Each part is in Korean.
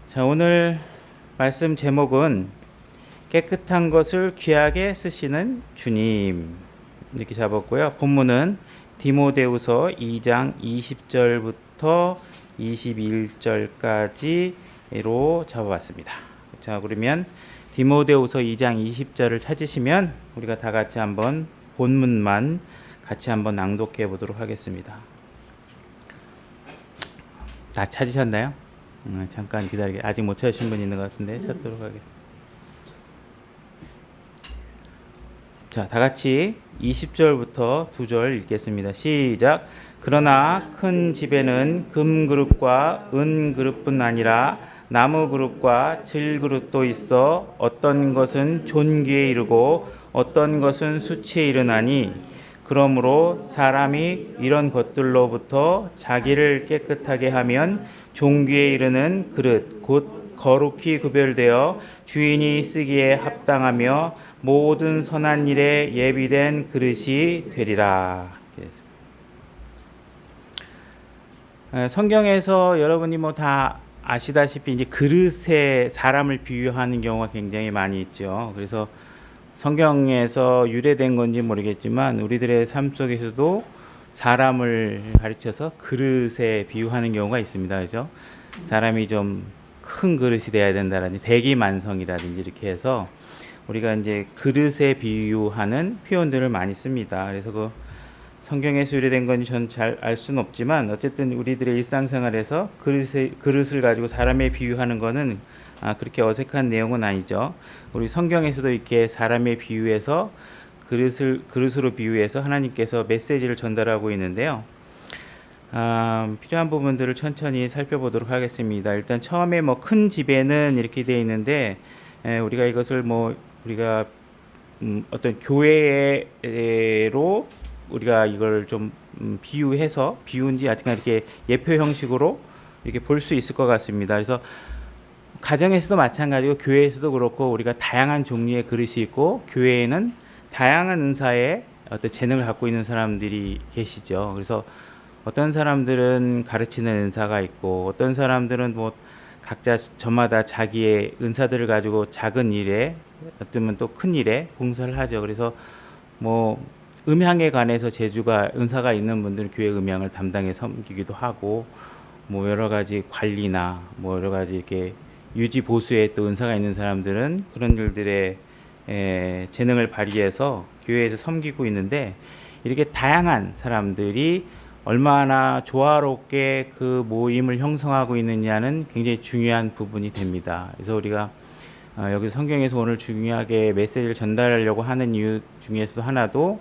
자, 오늘 말씀 제목은 깨끗한 것을 귀하게 쓰시는 주님 이렇게 잡았고요. 본문은 디모데후서 2장 20절부터 21절까지로 잡아봤습니다. 자, 그러면 디모데후서 2장 20절을 찾으시면 우리가 다 같이 한번 본문만 같이 한번 낭독해 보도록 하겠습니다. 다 찾으셨나요? 잠깐 기다리게. 아직 못 찾으신 분 있는 것 같은데 찾도록 하겠습니다. 자, 다 같이 20절부터 2절 읽겠습니다. 시작. 그러나 큰 집에는 금 그릇과 은 그릇뿐 아니라 나무 그릇과 질 그릇도 있어 어떤 것은 존귀에 이르고 어떤 것은 수치에 이르나니 그러므로 사람이 이런 것들로부터 자기를 깨끗하게 하면 존귀에 이르는 그릇 곧 거룩히 구별되어 주인이 쓰기에 합당하며 모든 선한 일에 예비된 그릇이 되리라. 성경에서 여러분이 뭐 다 아시다시피 이제 그릇에 사람을 비유하는 경우가 굉장히 많이 있죠. 그래서 성경에서 유래된 건지 모르겠지만 우리들의 삶 속에서도 사람을 가르쳐서 그릇에 비유하는 경우가 있습니다. 그죠? 사람이 좀 큰 그릇이 돼야 된다라든지 대기만성이라든지 이렇게 해서 우리가 이제 그릇에 비유하는 표현들을 많이 씁니다. 그래서 그 성경에서 유래된 건지 저는 잘 알 수는 없지만 어쨌든 우리들의 일상생활에서 그릇을 가지고 사람에 비유하는 거는 그렇게 어색한 내용은 아니죠. 우리 성경에서도 이렇게 사람에 비유해서 그릇으로 비유해서 하나님께서 메시지를 전달하고 있는데요. 필요한 부분들을 천천히 살펴보도록 하겠습니다. 일단 처음에 뭐 큰 집에는 이렇게 되어 있는데 우리가 이것을 우리가 어떤 교회로 우리가 이걸 좀 비유해서 비유인지 하여튼 이렇게 예표 형식으로 이렇게 볼 수 있을 것 같습니다. 그래서 가정에서도 마찬가지고 교회에서도 그렇고 우리가 다양한 종류의 그릇이 있고 교회에는 다양한 은사의 어떤 재능을 갖고 있는 사람들이 계시죠. 그래서 어떤 사람들은 가르치는 은사가 있고 어떤 사람들은 뭐 각자 저마다 자기의 은사들을 가지고 작은 일에 어쩌면 또 큰 일에 봉사를 하죠. 그래서 뭐 음향에 관해서 재주가 은사가 있는 분들은 교회 음향을 담당해 섬기기도 하고 뭐 여러 가지 관리나 뭐 여러 가지 이렇게 유지 보수에 또 은사가 있는 사람들은 그런 일들에 재능을 발휘해서 교회에서 섬기고 있는데 이렇게 다양한 사람들이 얼마나 조화롭게 그 모임을 형성하고 있느냐는 굉장히 중요한 부분이 됩니다. 그래서 우리가 여기 성경에서 오늘 중요하게 메시지를 전달하려고 하는 이유 중에서도 하나도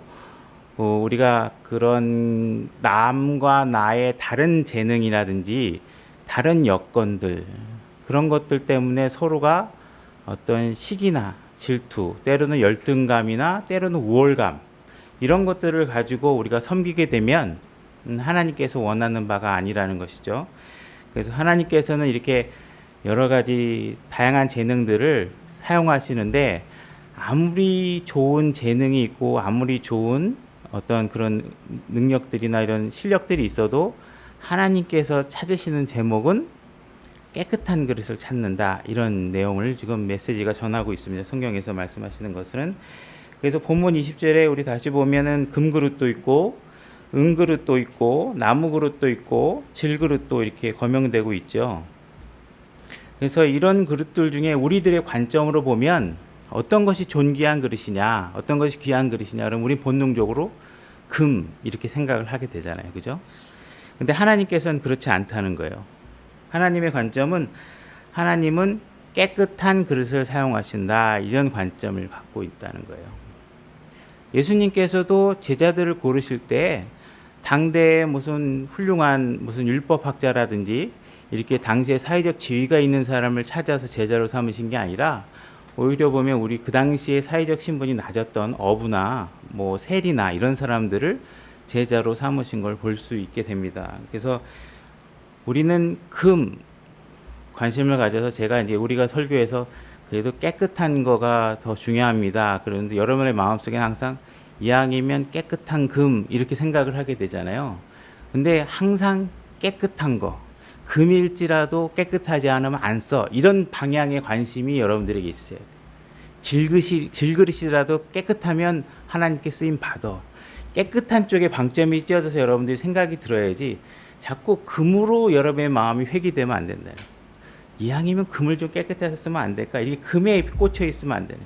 우리가 그런 남과 나의 다른 재능이라든지 다른 여건들 그런 것들 때문에 서로가 어떤 시기나 질투, 때로는 열등감이나 때로는 우월감 이런 것들을 가지고 우리가 섬기게 되면 하나님께서 원하는 바가 아니라는 것이죠. 그래서 하나님께서는 이렇게 여러 가지 다양한 재능들을 사용하시는데 아무리 좋은 재능이 있고 아무리 좋은 어떤 그런 능력들이나 이런 실력들이 있어도 하나님께서 찾으시는 제목은 깨끗한 그릇을 찾는다. 이런 내용을 지금 메시지가 전하고 있습니다. 성경에서 말씀하시는 것은. 그래서 본문 20절에 우리 다시 보면은 금그릇도 있고 은그릇도 있고 나무 그릇도 있고 질 그릇도 이렇게 거명되고 있죠. 그래서 이런 그릇들 중에 우리들의 관점으로 보면 어떤 것이 존귀한 그릇이냐, 어떤 것이 귀한 그릇이냐, 그럼 우리 본능적으로 금 이렇게 생각을 하게 되잖아요, 그죠? 근데 하나님께서는 그렇지 않다는 거예요. 하나님의 관점은 하나님은 깨끗한 그릇을 사용하신다 이런 관점을 갖고 있다는 거예요. 예수님께서도 제자들을 고르실 때 당대에 무슨 훌륭한 무슨 율법학자라든지 이렇게 당시에 사회적 지위가 있는 사람을 찾아서 제자로 삼으신 게 아니라 오히려 보면 우리 그 당시에 사회적 신분이 낮았던 어부나 뭐 세리나 이런 사람들을 제자로 삼으신 걸 볼 수 있게 됩니다. 그래서 우리는 관심을 가져서 제가 이제 우리가 설교에서 그래도 깨끗한 거가 더 중요합니다. 그런데 여러분의 마음속에 항상 이왕이면 깨끗한 금 이렇게 생각을 하게 되잖아요. 근데 항상 깨끗한 거 금일지라도 깨끗하지 않으면 안 써. 이런 방향의 관심이 여러분들에게 있어요. 질그릇이라도 깨끗하면 하나님께 쓰임 받아. 깨끗한 쪽에 방점이 띄어져서 여러분들이 생각이 들어야지 자꾸 금으로 여러분의 마음이 회귀되면 안 된다. 이왕이면 금을 좀 깨끗하게 쓰면 안 될까? 이게 금에 꽂혀 있으면 안 되네.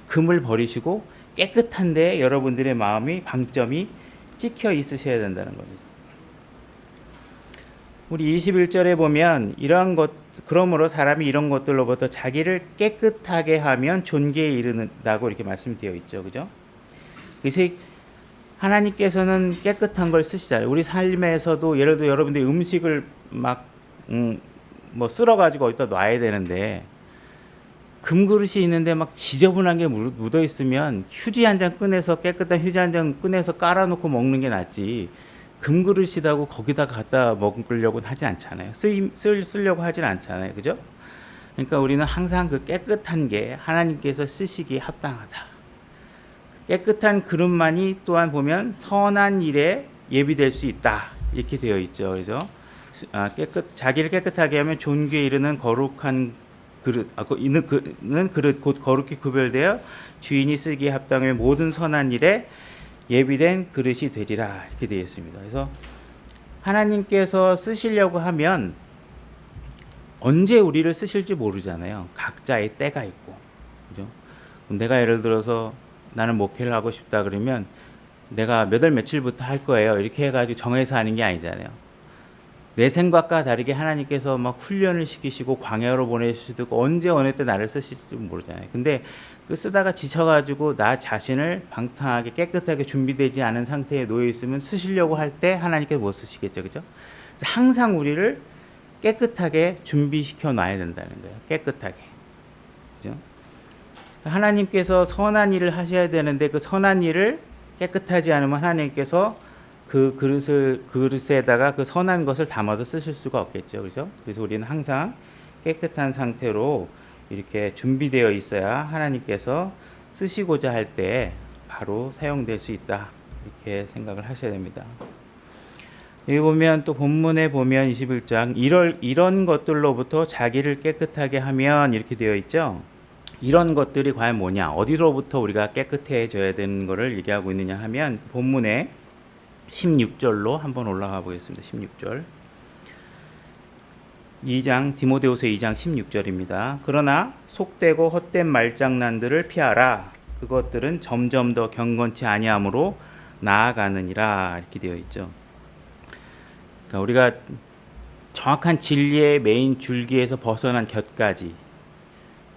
금을 버리시고 깨끗한데 여러분들의 마음이 방점이 찍혀 있으셔야 된다는 겁니다. 우리 21절에 보면 이러한 것, 그러므로 사람이 이런 것들로부터 자기를 깨끗하게 하면 존귀에 이르는다고 이렇게 말씀되어 있죠. 그죠? 그래서 하나님께서는 깨끗한 걸 쓰시잖아요. 우리 삶에서도 예를 들어 여러분들이 음식을 막 뭐 쓸어가지고 어디다 놔야 되는데 금그릇이 있는데 막 지저분한 게 묻어 있으면 휴지 한 장 꺼내서 깨끗한 휴지 한 장 꺼내서 깔아놓고 먹는 게 낫지. 금그릇이라고 거기다 갖다 먹으려고는 하지 않잖아요. 쓰려고 하진 않잖아요. 그죠? 그러니까 우리는 항상 그 깨끗한 게 하나님께서 쓰시기에 합당하다. 깨끗한 그릇만이 또한 보면 선한 일에 예비될 수 있다. 이렇게 되어 있죠. 그래서 자기를 깨끗하게 하면 존귀에 이르는 거룩한 그릇, 있는 그릇 곧 거룩히 구별되어 주인이 쓰기에 합당하며 모든 선한 일에 예비된 그릇이 되리라 이렇게 되어 있습니다. 그래서 하나님께서 쓰시려고 하면 언제 우리를 쓰실지 모르잖아요. 각자의 때가 있고, 그죠? 내가 예를 들어서 나는 목회를 하고 싶다 그러면 내가 몇 월 며칠부터 할 거예요. 이렇게 해가지고 정해서 하는 게 아니잖아요. 내 생각과 다르게 하나님께서 막 훈련을 시키시고 광야로 보내실 수도 있고 언제 어느 때 나를 쓰실지도 모르잖아요. 근데 그 쓰다가 지쳐가지고 나 자신을 방탕하게 깨끗하게 준비되지 않은 상태에 놓여 있으면 쓰시려고 할 때 하나님께서 못 쓰시겠죠, 그죠? 그래서 항상 우리를 깨끗하게 준비시켜 놔야 된다는 거예요. 깨끗하게, 그죠? 하나님께서 선한 일을 하셔야 되는데 그 선한 일을 깨끗하지 않으면 하나님께서 그 그릇에다가 그 선한 것을 담아서 쓰실 수가 없겠죠, 그죠? 그래서 우리는 항상 깨끗한 상태로 이렇게 준비되어 있어야 하나님께서 쓰시고자 할 때 바로 사용될 수 있다 이렇게 생각을 하셔야 됩니다. 여기 보면 또 본문에 보면 21장 이런 것들로부터 자기를 깨끗하게 하면 이렇게 되어 있죠. 이런 것들이 과연 뭐냐, 어디로부터 우리가 깨끗해져야 되는 것을 얘기하고 있느냐 하면 본문에 16절로 한번 올라가 보겠습니다. 16절. 디모데후서 2장 16절입니다. 그러나 속되고 헛된 말장난들을 피하라. 그것들은 점점 더 경건치 아니함으로 나아가느니라 이렇게 되어 있죠. 그러니까 우리가 정확한 진리의 메인 줄기에서 벗어난 곁가지,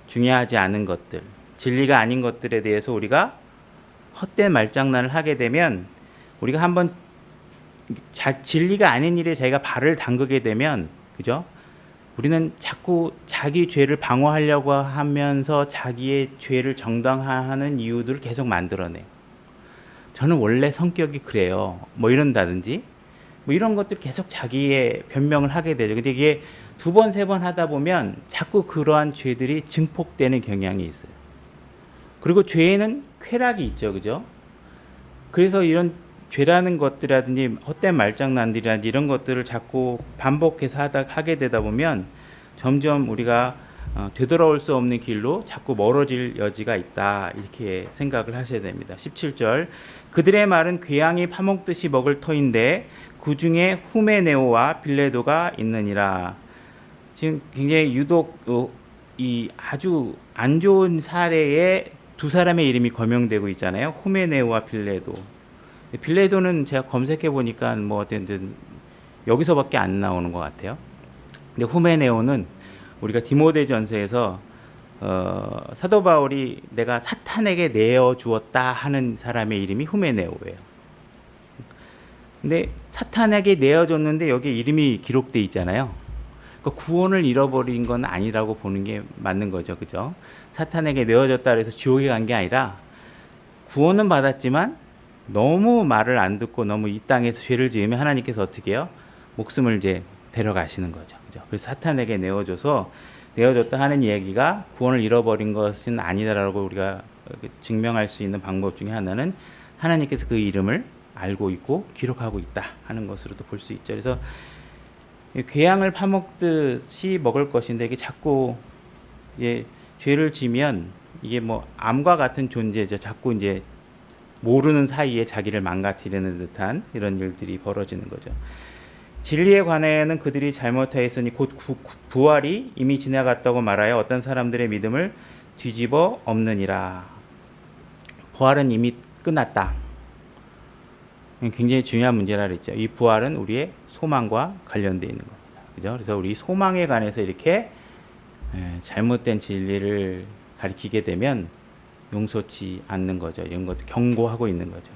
중요하지 않은 것들, 진리가 아닌 것들에 대해서 우리가 헛된 말장난을 하게 되면 우리가 한번 진리가 아닌 일에 자기가 발을 담그게 되면, 그죠? 우리는 자꾸 자기 죄를 방어하려고 하면서 자기의 죄를 정당화하는 이유들을 계속 만들어내요. 저는 원래 성격이 그래요. 뭐 이런다든지, 뭐 이런 것들 계속 자기의 변명을 하게 되죠. 근데 이게 두 번, 세 번 하다 보면 자꾸 그러한 죄들이 증폭되는 경향이 있어요. 그리고 죄에는 쾌락이 있죠, 그죠? 그래서 이런 죄라는 것들이라든지 헛된 말장난들이라든지 이런 것들을 자꾸 반복해서 하게 되다 보면 점점 우리가 되돌아올 수 없는 길로 자꾸 멀어질 여지가 있다 이렇게 생각을 하셔야 됩니다. 17절 그들의 말은 궤양이 파먹듯이 먹을 터인데 그 중에 후메네오와 빌레도가 있느니라. 지금 굉장히 유독 이 아주 안 좋은 사례에 두 사람의 이름이 거명되고 있잖아요. 후메네오와 빌레도. 빌레도는 제가 검색해 보니까 뭐 어쨌든 여기서밖에 안 나오는 것 같아요. 근데 후메네오는 우리가 디모데전서에서 사도 바울이 내가 사탄에게 내어 주었다 하는 사람의 이름이 후메네오예요. 근데 사탄에게 내어 줬는데 여기 이름이 기록돼 있잖아요. 그러니까 구원을 잃어버린 건 아니라고 보는 게 맞는 거죠, 그죠? 사탄에게 내어줬다 그래서 지옥에 간 게 아니라 구원은 받았지만 너무 말을 안 듣고 너무 이 땅에서 죄를 지으면 하나님께서 어떻게 해요? 목숨을 이제 데려가시는 거죠. 그죠? 그래서 사탄에게 내어줬다 하는 얘기가 구원을 잃어버린 것은 아니다라고 우리가 증명할 수 있는 방법 중에 하나는 하나님께서 그 이름을 알고 있고 기록하고 있다 하는 것으로도 볼 수 있죠. 그래서 괴양을 파먹듯이 먹을 것인데 이게 자꾸 죄를 지면 이게 뭐 암과 같은 존재죠. 자꾸 이제 모르는 사이에 자기를 망가뜨리는 듯한 이런 일들이 벌어지는 거죠. 진리에 관하여는 그들이 잘못하였으니 곧 부활이 이미 지나갔다고 말하여 어떤 사람들의 믿음을 뒤집어 엎느니라. 부활은 이미 끝났다. 굉장히 중요한 문제라 그랬죠. 이 부활은 우리의 소망과 관련되어 있는 겁니다. 그죠? 그래서 우리 소망에 관해서 이렇게 잘못된 진리를 가리키게 되면 용서치 않는 거죠. 이런 것도 경고하고 있는 거죠.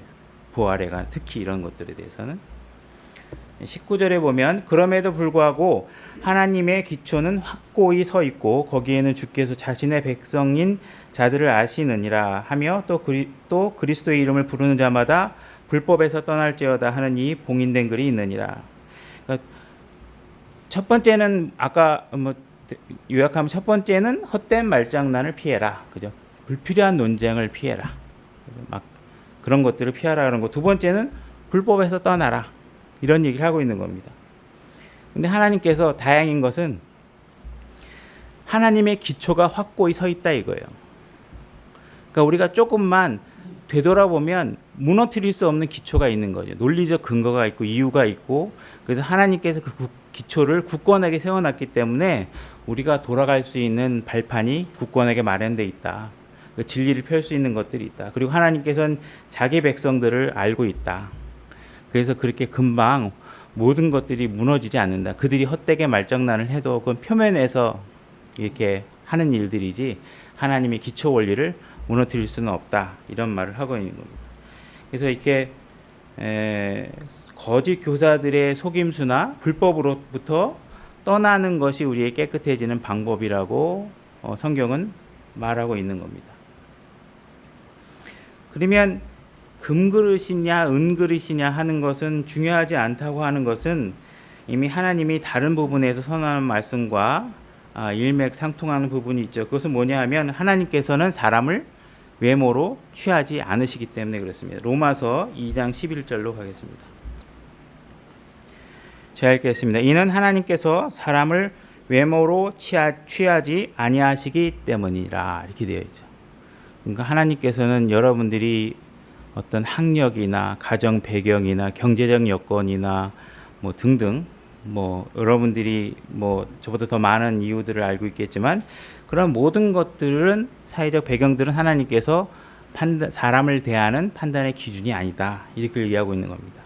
부활에 관한 특히 이런 것들에 대해서는 19절에 보면 그럼에도 불구하고 하나님의 기초는 확고히 서 있고 거기에는 주께서 자신의 백성인 자들을 아시느니라 하며 또 그리스도의 이름을 부르는 자마다 불법에서 떠날지어다 하는 이 봉인된 글이 있느니라. 그러니까 첫 번째는 아까 요약하면 첫 번째는 헛된 말장난을 피해라. 그죠? 불필요한 논쟁을 피해라. 막 그런 것들을 피하라 그런 거. 두 번째는 불법에서 떠나라. 이런 얘기를 하고 있는 겁니다. 근데 하나님께서 다행인 것은 하나님의 기초가 확고히 서 있다 이거예요. 그러니까 우리가 조금만 되돌아보면 무너뜨릴 수 없는 기초가 있는 거죠. 논리적 근거가 있고 이유가 있고 그래서 하나님께서 그 기초를 굳건하게 세워놨기 때문에 우리가 돌아갈 수 있는 발판이 굳건하게 마련되어 있다. 그 진리를 펼 수 있는 것들이 있다. 그리고 하나님께서는 자기 백성들을 알고 있다. 그래서 그렇게 금방 모든 것들이 무너지지 않는다. 그들이 헛되게 말장난을 해도 그건 표면에서 이렇게 하는 일들이지 하나님의 기초 원리를 무너뜨릴 수는 없다. 이런 말을 하고 있는 겁니다. 그래서 이렇게 거짓 교사들의 속임수나 불법으로부터 떠나는 것이 우리의 깨끗해지는 방법이라고 성경은 말하고 있는 겁니다. 그러면 금그릇이냐 은그릇이냐 하는 것은 중요하지 않다고 하는 것은 이미 하나님이 다른 부분에서 선언하는 말씀과 일맥상통하는 부분이 있죠. 그것은 뭐냐 하면 하나님께서는 사람을 외모로 취하지 않으시기 때문에 그렇습니다. 로마서 2장 11절로 가겠습니다. 제가 읽겠습니다. 이는 하나님께서 사람을 외모로 취하지 아니하시기 때문이라 이렇게 되어 있죠. 그러니까 하나님께서는 여러분들이 어떤 학력이나 가정 배경이나 경제적 여건이나 뭐 등등 여러분들이 저보다 더 많은 이유들을 알고 있겠지만 그런 모든 것들은 사회적 배경들은 하나님께서 사람을 대하는 판단의 기준이 아니다. 이렇게 이해하고 있는 겁니다.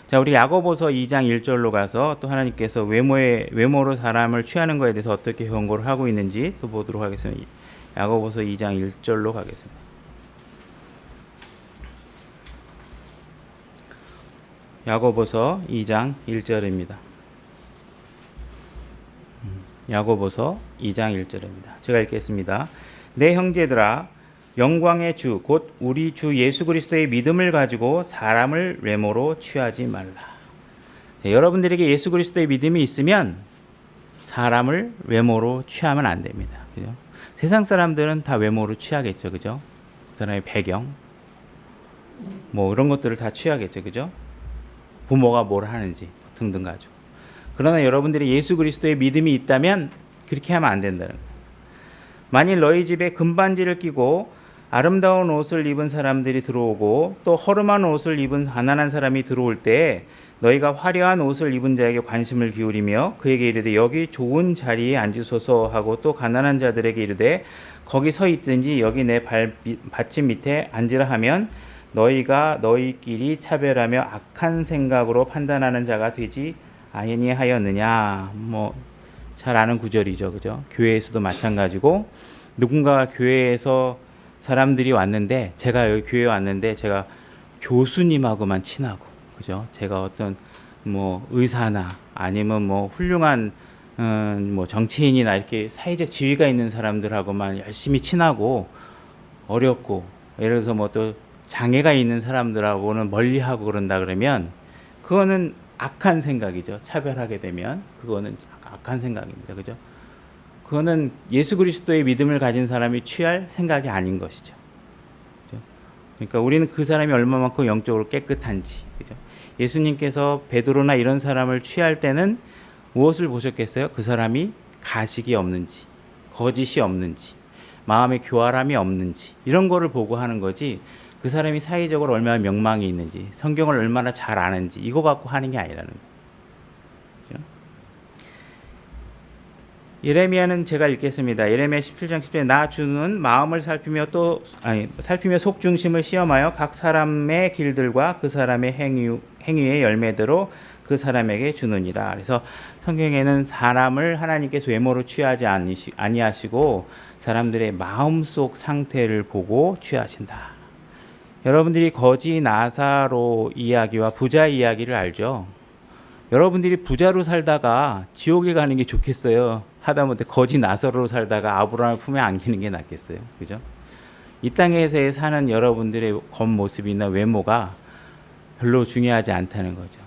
자, 우리 야고보서 2장 1절로 가서 또 하나님께서 외모로 사람을 취하는 것에 대해서 어떻게 경고를 하고 있는지 또 보도록 하겠습니다. 야고보서 2장 1절로 가겠습니다. 야고보서 2장 1절입니다. 야고보서 2장 1절입니다. 제가 읽겠습니다. 내 형제들아 영광의 주 곧 우리 주 예수 그리스도의 믿음을 가지고 사람을 외모로 취하지 말라. 여러분들에게 예수 그리스도의 믿음이 있으면 사람을 외모로 취하면 안 됩니다. 그죠? 세상 사람들은 다 외모로 취하겠죠. 그죠? 그 사람의 배경 이런 것들을 다 취하겠죠. 그죠? 부모가 뭘 하는지 등등 가지고. 그러나 여러분들이 예수 그리스도의 믿음이 있다면 그렇게 하면 안 된다는 거예요. 만일 너희 집에 금반지를 끼고 아름다운 옷을 입은 사람들이 들어오고 또 허름한 옷을 입은 가난한 사람이 들어올 때 너희가 화려한 옷을 입은 자에게 관심을 기울이며 그에게 이르되 여기 좋은 자리에 앉으소서 하고 또 가난한 자들에게 이르되 거기 서 있든지 여기 내 받침 밑에 앉으라 하면 너희가 너희끼리 차별하며 악한 생각으로 판단하는 자가 되지 아니하였느냐. 잘 아는 구절이죠. 그죠? 교회에서도 마찬가지고 누군가가 교회에서 사람들이 왔는데 제가 여기 교회에 왔는데 제가 교수님하고만 친하고 그죠? 제가 어떤 의사나 아니면 훌륭한 정치인이나 이렇게 사회적 지위가 있는 사람들하고만 열심히 친하고 어렵고 예를 들어서 또 장애가 있는 사람들하고는 멀리하고 그런다 그러면 그거는 악한 생각이죠. 차별하게 되면 그거는 악한 생각입니다. 그죠? 그거는 예수 그리스도의 믿음을 가진 사람이 취할 생각이 아닌 것이죠. 그죠? 그러니까 우리는 그 사람이 얼마만큼 영적으로 깨끗한지, 그죠? 예수님께서 베드로나 이런 사람을 취할 때는 무엇을 보셨겠어요? 그 사람이 가식이 없는지, 거짓이 없는지, 마음의 교활함이 없는지, 이런 거를 보고 하는 거지, 그 사람이 사회적으로 얼마나 명망이 있는지, 성경을 얼마나 잘 아는지, 이거 갖고 하는 게 아니라는 거예요. 예레미야는 제가 읽겠습니다. 예레미야 17장 10절에 나 주는 마음을 살피며 속 중심을 시험하여 각 사람의 길들과 그 사람의 행위의 열매대로 그 사람에게 주느니라. 그래서 성경에는 사람을 하나님께서 외모로 취하지 아니하시고 사람들의 마음속 상태를 보고 취하신다. 여러분들이 거지 나사로 이야기와 부자 이야기를 알죠? 여러분들이 부자로 살다가 지옥에 가는 게 좋겠어요? 하다못해 거지 나사로로 살다가 아브라함의 품에 안기는 게 낫겠어요? 그죠? 이 땅에서 사는 여러분들의 겉모습이나 외모가 별로 중요하지 않다는 거죠.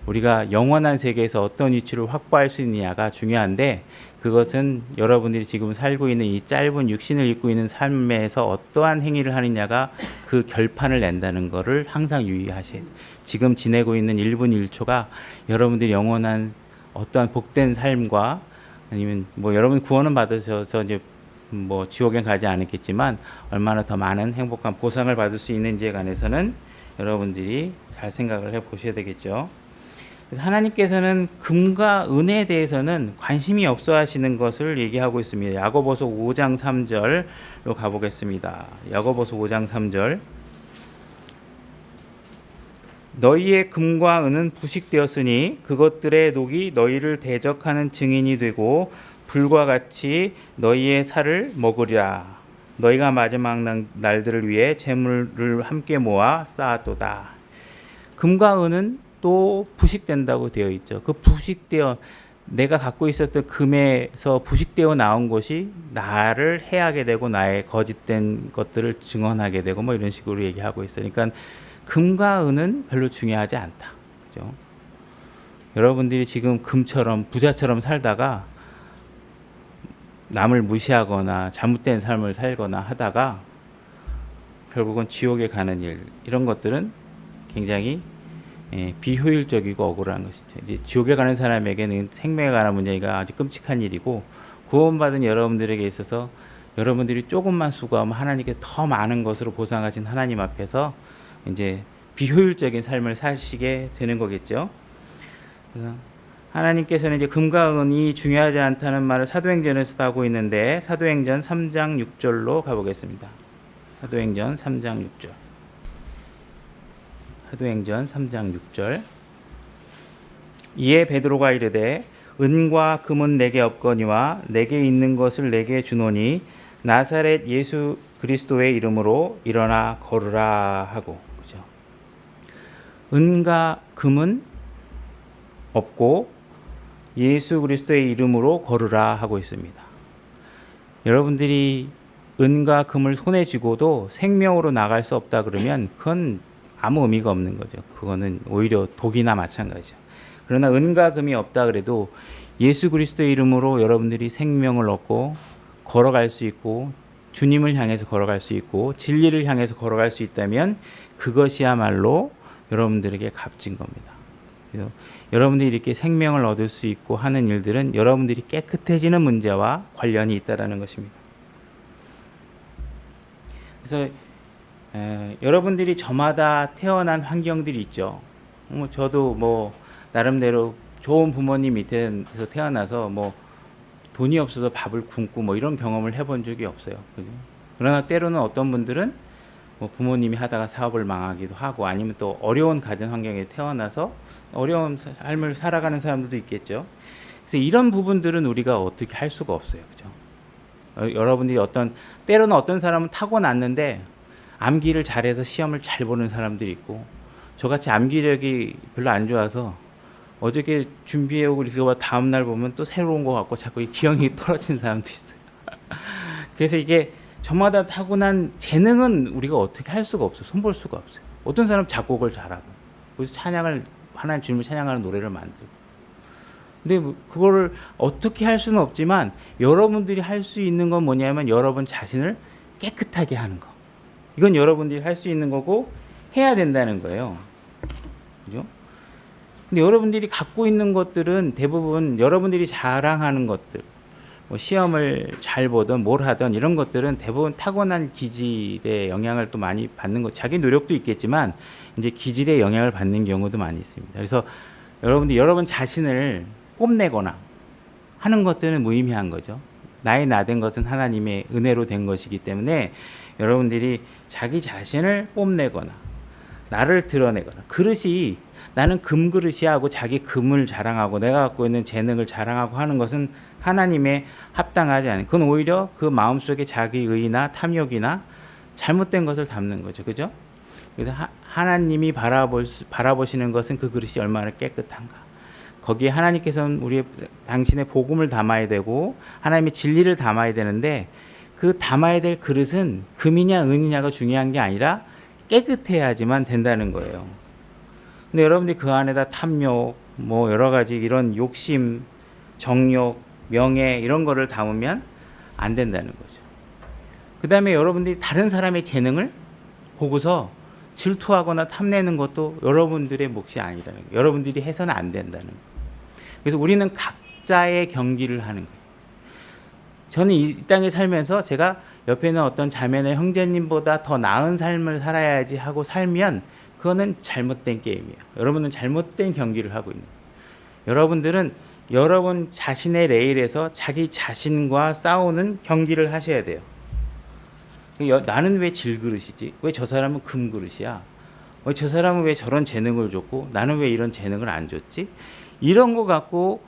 우리가 영원한 세계에서 어떤 위치를 확보할 수 있느냐가 중요한데, 그것은 여러분들이 지금 살고 있는 이 짧은 육신을 입고 있는 삶에서 어떠한 행위를 하느냐가 그 결판을 낸다는 것을 항상 유의하셔야 돼요. 지금 지내고 있는 1분 1초가 여러분들이 영원한 어떠한 복된 삶과, 아니면 뭐 여러분 구원은 받으셔서 이제 뭐 지옥에 가지 않았겠지만 얼마나 더 많은 행복한 보상을 받을 수 있는지에 관해서는 여러분들이 잘 생각을 해 보셔야 되겠죠. 그래서 하나님께서는 금과 은에 대해서는 관심이 없어 하시는 것을 얘기하고 있습니다. 야고보서 5장 3절로 가보겠습니다. 야고보서 5장 3절. 너희의 금과 은은 부식되었으니 그것들의 녹이 너희를 대적하는 증인이 되고 불과 같이 너희의 살을 먹으리라. 너희가 마지막 날들을 위해 재물을 함께 모아 쌓았도다. 금과 은은 또 부식된다고 되어 있죠. 그 부식되어 내가 갖고 있었던 금에서 부식되어 나온 것이 나를 해하게 되고 나의 거짓된 것들을 증언하게 되고 뭐 이런 식으로 얘기하고 있어요. 그러니까 금과 은은 별로 중요하지 않다. 그죠? 여러분들이 지금 금처럼 부자처럼 살다가 남을 무시하거나 잘못된 삶을 살거나 하다가 결국은 지옥에 가는 일, 이런 것들은 굉장히 비효율적이고 억울한 것이죠. 이제 지옥에 가는 사람에게는 생명에 관한 문제가 아주 끔찍한 일이고, 구원받은 여러분들에게 있어서 여러분들이 조금만 수고하면 하나님께 더 많은 것으로 보상하신 하나님 앞에서 이제 비효율적인 삶을 사시게 되는 거겠죠. 그래서 하나님께서는 이제 금과 은이 중요하지 않다는 말을 사도행전에서도 하고 있는데, 사도행전 3장 6절로 가보겠습니다. 사도행전 3장 6절. 사도행전 3장 6절. 이에 베드로가 이르되 은과 금은 내게 없거니와 내게 있는 것을 내게 주노니 나사렛 예수 그리스도의 이름으로 일어나 걸으라 하고. 그죠? 은과 금은 없고 예수 그리스도의 이름으로 걸으라 하고 있습니다. 여러분들이 은과 금을 손에 쥐고도 생명으로 나갈 수 없다 그러면 그건 아무 의미가 없는 거죠. 그거는 오히려 독이나 마찬가지죠. 그러나 은과 금이 없다 그래도 예수 그리스도의 이름으로 여러분들이 생명을 얻고 걸어갈 수 있고 주님을 향해서 걸어갈 수 있고 진리를 향해서 걸어갈 수 있다면 그것이야말로 여러분들에게 값진 겁니다. 그래서 여러분들이 이렇게 생명을 얻을 수 있고 하는 일들은 여러분들이 깨끗해지는 문제와 관련이 있다는 것입니다. 그래서 여러분들이 저마다 태어난 환경들이 있죠. 저도 뭐 나름대로 좋은 부모님 밑에서 태어나서 뭐 돈이 없어서 밥을 굶고 뭐 이런 경험을 해본 적이 없어요. 그죠? 그러나 때로는 어떤 분들은 뭐 부모님이 하다가 사업을 망하기도 하고, 아니면 또 어려운 가정 환경에 태어나서 어려운 삶을 살아가는 사람들도 있겠죠. 그래서 이런 부분들은 우리가 어떻게 할 수가 없어요. 그죠? 여러분들이 때로는 어떤 사람은 타고났는데 암기를 잘해서 시험을 잘 보는 사람들이 있고, 저같이 암기력이 별로 안 좋아서 어저께 준비해오고 그거 다음 날 보면 또 새로운 거 같고 자꾸 기억이 떨어지는 사람도 있어요. 그래서 이게 저마다 타고난 재능은 우리가 어떻게 할 수가 없어요. 손볼 수가 없어요. 어떤 사람은 작곡을 잘하고, 그래서 하나님 주님을 찬양하는 노래를 만들고. 근데 그거를 어떻게 할 수는 없지만 여러분들이 할 수 있는 건 뭐냐면 여러분 자신을 깨끗하게 하는 거. 이건 여러분들이 할 수 있는 거고 해야 된다는 거예요. 그죠? 근데 여러분들이 갖고 있는 것들은 대부분 여러분들이 자랑하는 것들, 뭐 시험을 잘 보든 뭘 하든 이런 것들은 대부분 타고난 기질의 영향을 또 많이 받는 것, 자기 노력도 있겠지만 이제 기질의 영향을 받는 경우도 많이 있습니다. 그래서 여러분들이 여러분 자신을 뽐내거나 하는 것들은 무의미한 거죠. 나의 나된 것은 하나님의 은혜로 된 것이기 때문에 여러분들이 자기 자신을 뽐내거나 나를 드러내거나, 그릇이 나는 금그릇이야 하고 자기 금을 자랑하고 내가 갖고 있는 재능을 자랑하고 하는 것은 하나님의 합당하지 않은, 그건 오히려 그 마음속에 자기 의나 탐욕이나 잘못된 것을 담는 거죠. 그죠? 그래서 하나님이 바라보시는 것은 그 그릇이 얼마나 깨끗한가. 거기에 하나님께서는 당신의 복음을 담아야 되고 하나님의 진리를 담아야 되는데, 그 담아야 될 그릇은 금이냐 은이냐가 중요한 게 아니라 깨끗해야지만 된다는 거예요. 근데 여러분들이 그 안에다 탐욕, 뭐 여러 가지 이런 욕심, 정욕, 명예 이런 거를 담으면 안 된다는 거죠. 그 다음에 여러분들이 다른 사람의 재능을 보고서 질투하거나 탐내는 것도 여러분들의 몫이 아니라는 거예요. 여러분들이 해서는 안 된다는 거예요. 그래서 우리는 각자의 경기를 하는 거예요. 저는 이 땅에 살면서 제가 옆에 있는 어떤 자매나 형제님보다 더 나은 삶을 살아야지 하고 살면 그거는 잘못된 게임이에요. 여러분은 잘못된 경기를 하고 있는 거예요. 여러분들은 여러분 자신의 레일에서 자기 자신과 싸우는 경기를 하셔야 돼요. 나는 왜 질그릇이지? 왜 저 사람은 금그릇이야? 왜 저 사람은 왜 저런 재능을 줬고 나는 왜 이런 재능을 안 줬지? 이런 거 갖고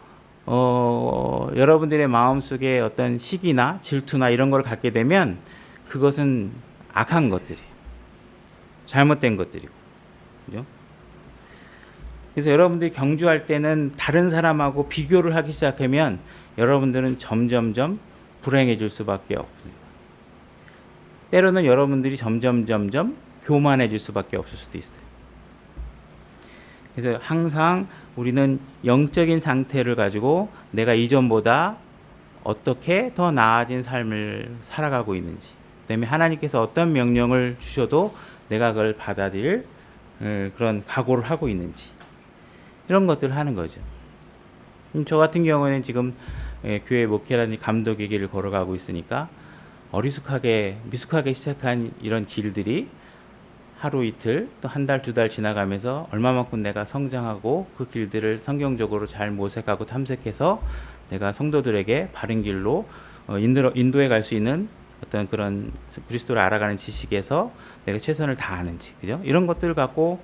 여러분들의 마음속에 어떤 시기나 질투나 이런 걸 갖게 되면 그것은 악한 것들이에요. 잘못된 것들이고. 그죠? 그래서 여러분들이 경주할 때는 다른 사람하고 비교를 하기 시작하면 여러분들은 점점점 불행해질 수밖에 없습니다. 때로는 여러분들이 점점 교만해질 수밖에 없을 수도 있어요. 그래서 항상 우리는 영적인 상태를 가지고 내가 이전보다 어떻게 더 나아진 삶을 살아가고 있는지, 그다음에 하나님께서 어떤 명령을 주셔도 내가 그걸 받아들일 그런 각오를 하고 있는지, 이런 것들을 하는 거죠. 저 같은 경우에는 지금 교회 목회라는 감독의 길을 걸어가고 있으니까 미숙하게 시작한 이런 길들이 하루 이틀 또 한 달, 두 달 지나가면서 얼마만큼 내가 성장하고 그 길들을 성경적으로 잘 모색하고 탐색해서 내가 성도들에게 바른 길로 인도해 갈 수 있는 어떤 그런 그리스도를 알아가는 지식에서 내가 최선을 다하는지, 그죠? 이런 것들을 갖고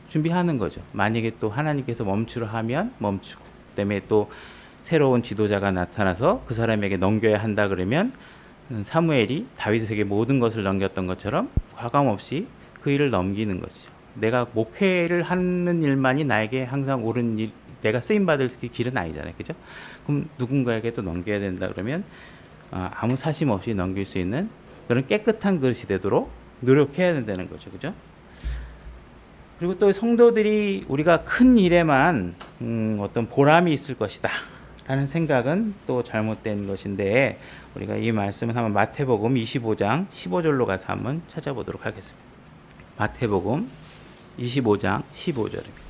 준비하는 거죠. 만약에 또 하나님께서 멈추라 하면 멈추고, 그다음에 또 새로운 지도자가 나타나서 그 사람에게 넘겨야 한다 그러면 사무엘이 다윗에게 모든 것을 넘겼던 것처럼 과감 없이 그 일을 넘기는 것이죠. 내가 목회를 하는 일만이 나에게 항상 옳은 일, 내가 쓰임 받을 길은 아니잖아요, 그죠? 그럼 누군가에게 또 넘겨야 된다 그러면 아무 사심 없이 넘길 수 있는 그런 깨끗한 그릇이 되도록 노력해야 된다는 거죠, 그죠? 그리고 또 성도들이 우리가 큰 일에만 어떤 보람이 있을 것이다 라는 생각은 또 잘못된 것인데, 우리가 이 말씀은 한번 마태복음 25장 15절로 가서 한번 찾아보도록 하겠습니다. 마태복음 25장 15절입니다.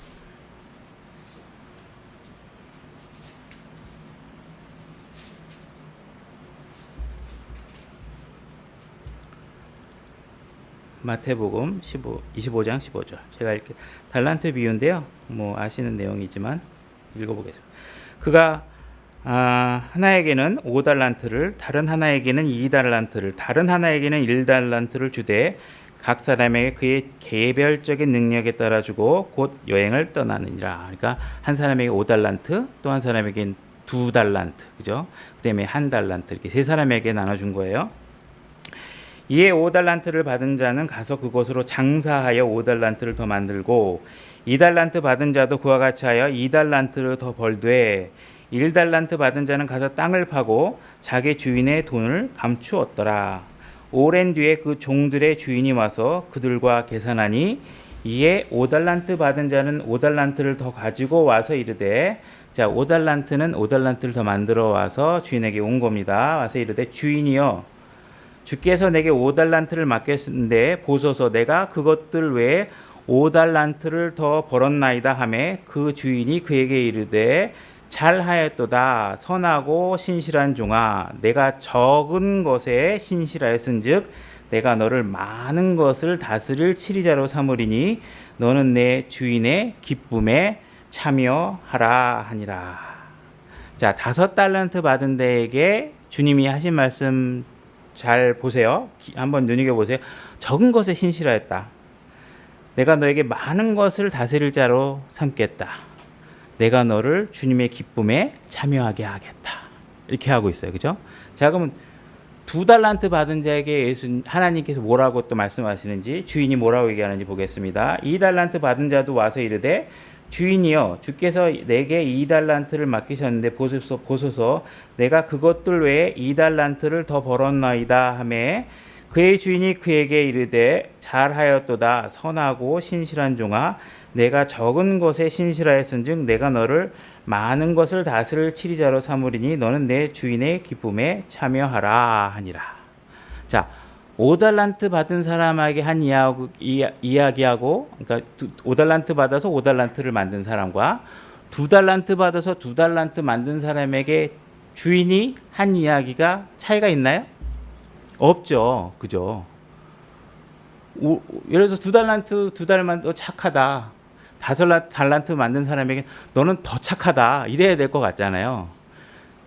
마태복음 25장 15절. 제가 이렇게 달란트 비유인데요. 뭐 아시는 내용이지만 읽어보겠습니다. 그가 하나에게는 5달란트를, 다른 하나에게는 2달란트를, 다른 하나에게는 1달란트를 주되 각 사람에게 그의 개별적인 능력에 따라 주고 곧 여행을 떠나느니라. 그러니까 한 사람에게 5달란트, 또 한 사람에게 2달란트, 그죠? 그다음에 1달란트, 이렇게 세 사람에게 나눠준 거예요. 이에 5달란트를 받은 자는 가서 그곳으로 장사하여 5달란트를 더 만들고, 2달란트 받은 자도 그와 같이 하여 2달란트를 더 벌되, 1달란트 받은 자는 가서 땅을 파고 자기 주인의 돈을 감추었더라. 오랜 뒤에 그 종들의 주인이 와서 그들과 계산하니, 이에 5달란트 받은 자는 5달란트를 더 가지고 와서 이르되, 자, 5달란트는 5달란트를 더 만들어 와서 주인에게 온 겁니다. 와서 이르되, 주인이여, 주께서 내게 5달란트를 맡겼는데 보소서, 내가 그것들 외에 5달란트를 더 벌었나이다 하매 그 주인이 그에게 이르되 잘하였도다 선하고 신실한 종아 내가 적은 것에 신실하였은즉 내가 너를 많은 것을 다스릴 치리자로 삼으리니 너는 내 주인의 기쁨에 참여하라 하니라. 자, 5달란트 받은 데에게 주님이 하신 말씀 잘 보세요. 한번 눈여겨보세요. 적은 것에 신실하였다. 내가 너에게 많은 것을 다스릴 자로 삼겠다. 내가 너를 주님의 기쁨에 참여하게 하겠다. 이렇게 하고 있어요. 그죠? 자, 그러면 2달란트 받은 자에게 하나님께서 뭐라고 또 말씀하시는지, 주인이 뭐라고 얘기하는지 보겠습니다. 2달란트 받은 자도 와서 이르되 주인이여 주께서 내게 2달란트를 맡기셨는데 보소서 내가 그것들 외에 2달란트를 더 벌었나이다 하매 그의 주인이 그에게 이르되 잘하였도다 선하고 신실한 종아 내가 적은 것에 신실하였은즉 내가 너를 많은 것을 다스릴 치리자로 삼으리니 너는 내 주인의 기쁨에 참여하라 하니라. 자, 5달란트 받은 사람에게 한 이야기하고, 그러니까 5달란트 받아서 5달란트를 만든 사람과 2달란트 받아서 2달란트 만든 사람에게 주인이 한 이야기가 차이가 있나요? 없죠. 그죠? 예를 들어서 2달란트 2달만 더 착하다. 5달란트 만든 사람에게 너는 더 착하다. 이래야 될 것 같잖아요.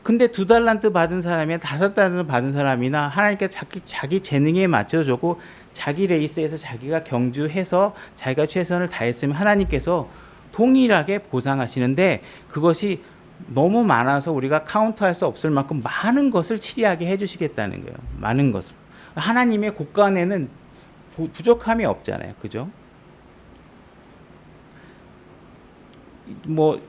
근데 2달란트 받은 사람이나 5달란트 받은 사람이나 하나님께서 자기 재능에 맞춰주고 자기 레이스에서 자기가 경주해서 자기가 최선을 다했으면 하나님께서 동일하게 보상하시는데 그것이 너무 많아서 우리가 카운트할 수 없을 만큼 많은 것을 치리하게 해주시겠다는 거예요. 많은 것을. 하나님의 곳간에는 부족함이 없잖아요. 그죠? 뭐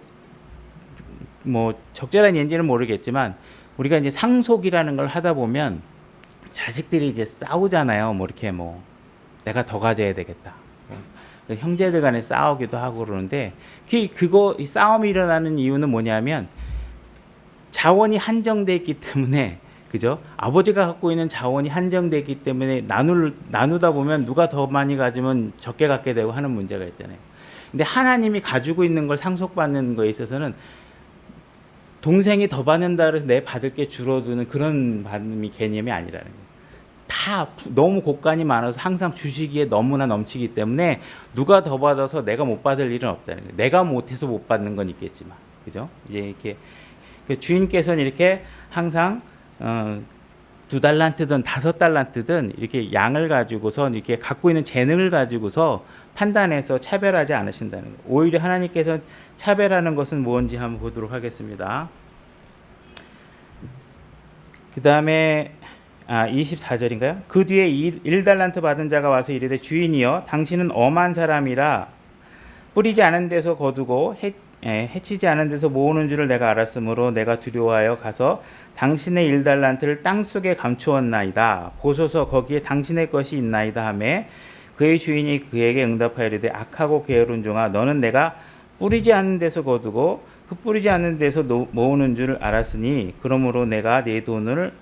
적절한 예인지는 모르겠지만 우리가 이제 상속이라는 걸 하다 보면 자식들이 이제 싸우잖아요. 이렇게 내가 더 가져야 되겠다. 형제들 간에 싸우기도 하고 그러는데 이 싸움이 일어나는 이유는 뭐냐면 자원이 한정돼 있기 때문에 그죠? 아버지가 갖고 있는 자원이 한정돼 있기 때문에 나누다 보면 누가 더 많이 가지면 적게 갖게 되고 하는 문제가 있잖아요. 근데 하나님이 가지고 있는 걸 상속받는 거에 있어서는 동생이 더 받는다 그래서 내 받을 게 줄어드는 그런 개념이 아니라는 거예요. 다 너무 곡간이 많아서 항상 주시기에 너무나 넘치기 때문에 누가 더 받아서 내가 못 받을 일은 없다는 거예요. 내가 못해서 못 받는 건 있겠지만, 그죠? 이제 이렇게 주인께서는 이렇게 항상 2달란트든 5달란트든 이렇게 양을 가지고서 이렇게 갖고 있는 재능을 가지고서 판단해서 차별하지 않으신다는 거예요. 오히려 하나님께서 차별하는 것은 뭔지 한번 보도록 하겠습니다. 그 다음에 24절인가요? 그 뒤에 1달란트 받은 자가 와서 이르되 주인이여 당신은 엄한 사람이라 뿌리지 않은 데서 거두고 해치지 않은 데서 모으는 줄을 내가 알았으므로 내가 두려워하여 가서 당신의 1달란트를 땅속에 감추었나이다. 보소서 거기에 당신의 것이 있나이다 하매 그의 주인이 그에게 응답하여 이르되 악하고 게으른 종아 너는 내가 뿌리지 않는 데서 거두고 흩뿌리지 않는 데서 모으는 줄을 알았으니 그러므로 내가 내 돈을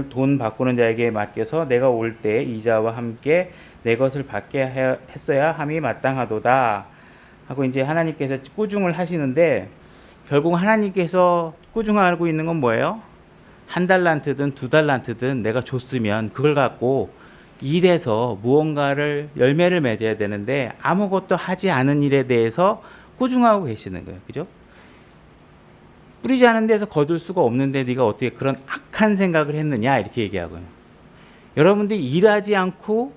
돈 바꾸는 자에게 맡겨서 내가 올 때 이자와 함께 내 것을 받게 했어야 함이 마땅하도다 하고 이제 하나님께서 꾸중을 하시는데 결국 하나님께서 꾸중하고 있는 건 뭐예요? 1달란트든 2달란트든 내가 줬으면 그걸 갖고 일해서 무언가를 열매를 맺어야 되는데 아무것도 하지 않은 일에 대해서 꾸중하고 계시는 거예요. 그죠? 뿌리지 않은 데서 거둘 수가 없는데 네가 어떻게 그런 악한 생각을 했느냐 이렇게 얘기하고요. 여러분들이 일하지 않고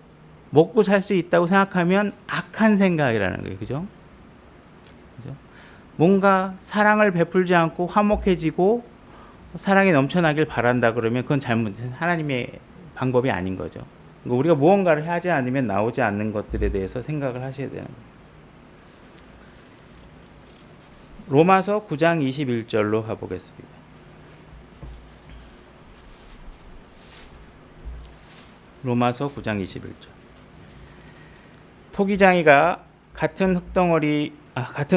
먹고 살 수 있다고 생각하면 악한 생각이라는 거예요. 그죠? 그죠? 뭔가 사랑을 베풀지 않고 화목해지고 사랑이 넘쳐나길 바란다 그러면 그건 하나님의 방법이 아닌 거죠. 우리가 무언가를 하지 않으면 나오지 않는 것들에 대해서 생각을 하셔야 되는 거예요. 로마서 9장 21절로 가보겠습니다. 로마서 9장 21절. 토기장이가 같은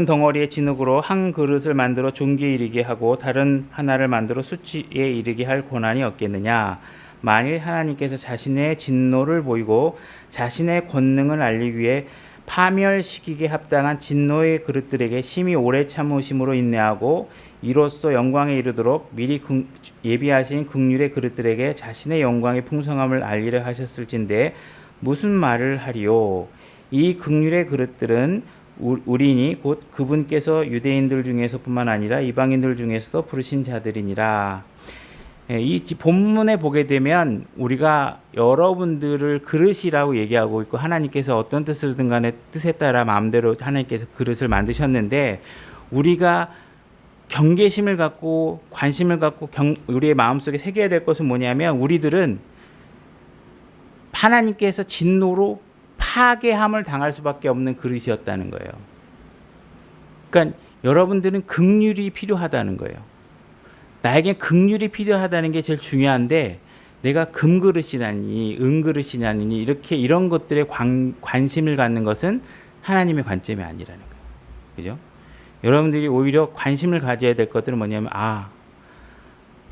덩어리의 진흙으로 한 그릇을 만들어 종기에 이르게 하고 다른 하나를 만들어 수치에 이르게 할 권한이 없겠느냐. 만일 하나님께서 자신의 진노를 보이고 자신의 권능을 알리기 위해 파멸시키기에 합당한 진노의 그릇들에게 심히 오래 참으심으로 인내하고 이로써 영광에 이르도록 미리 예비하신 긍휼의 그릇들에게 자신의 영광의 풍성함을 알리려 하셨을진데 무슨 말을 하리요. 이 긍휼의 그릇들은 우리니 곧 그분께서 유대인들 중에서뿐만 아니라 이방인들 중에서도 부르신 자들이니라. 이 본문에 보게 되면 우리가 여러분들을 그릇이라고 얘기하고 있고 하나님께서 어떤 뜻을든 간에 뜻에 따라 마음대로 하나님께서 그릇을 만드셨는데 우리가 경계심을 갖고 관심을 갖고 우리의 마음속에 새겨야 될 것은 뭐냐면 우리들은 하나님께서 진노로 파괴함을 당할 수밖에 없는 그릇이었다는 거예요. 그러니까 여러분들은 긍휼이 필요하다는 거예요. 나에게 긍휼이 필요하다는 게 제일 중요한데 내가 금그릇이냐니 은그릇이냐니 이런 것들에 관심을 갖는 것은 하나님의 관점이 아니라는 거예요. 그죠? 여러분들이 오히려 관심을 가져야 될 것들은 뭐냐면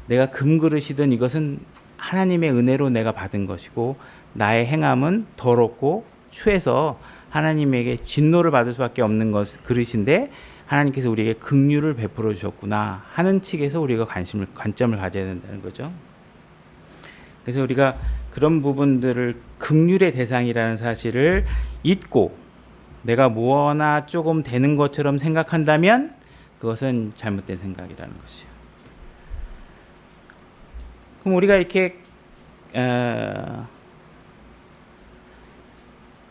내가 금그릇이든 이것은 하나님의 은혜로 내가 받은 것이고 나의 행함은 더럽고 추해서 하나님에게 진노를 받을 수밖에 없는 그릇인데 하나님께서 우리에게 긍휼을 베풀어 주셨구나 하는 측에서 우리가 관점을 가져야 된다는 거죠. 그래서 우리가 그런 부분들을 긍휼의 대상이라는 사실을 잊고 내가 뭐나 조금 되는 것처럼 생각한다면 그것은 잘못된 생각이라는 것이요. 그럼 우리가 이렇게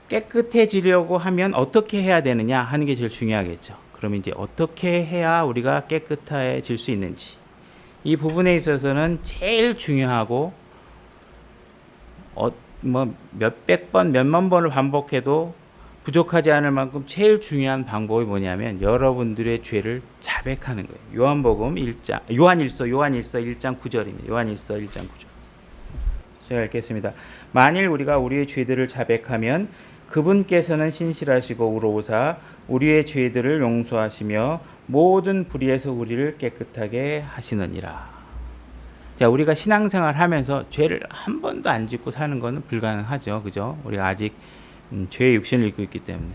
깨끗해지려고 하면 어떻게 해야 되느냐 하는 게 제일 중요하겠죠. 그러면 이제 어떻게 해야 우리가 깨끗해질 수 있는지 이 부분에 있어서는 제일 중요하고 몇백 번, 몇만 번을 반복해도 부족하지 않을 만큼 제일 중요한 방법이 뭐냐면 여러분들의 죄를 자백하는 거예요. 요한일서 1장 9절입니다. 요한일서 1장 9절. 제가 읽겠습니다. 만일 우리가 우리의 죄들을 자백하면 그분께서는 신실하시고 우로오사 우리의 죄들을 용서하시며 모든 불의에서 우리를 깨끗하게 하시느니라. 자, 우리가 신앙생활 하면서 죄를 한 번도 안 짓고 사는 것은 불가능하죠. 그죠? 우리가 아직 죄의 육신을 입고 있기 때문에.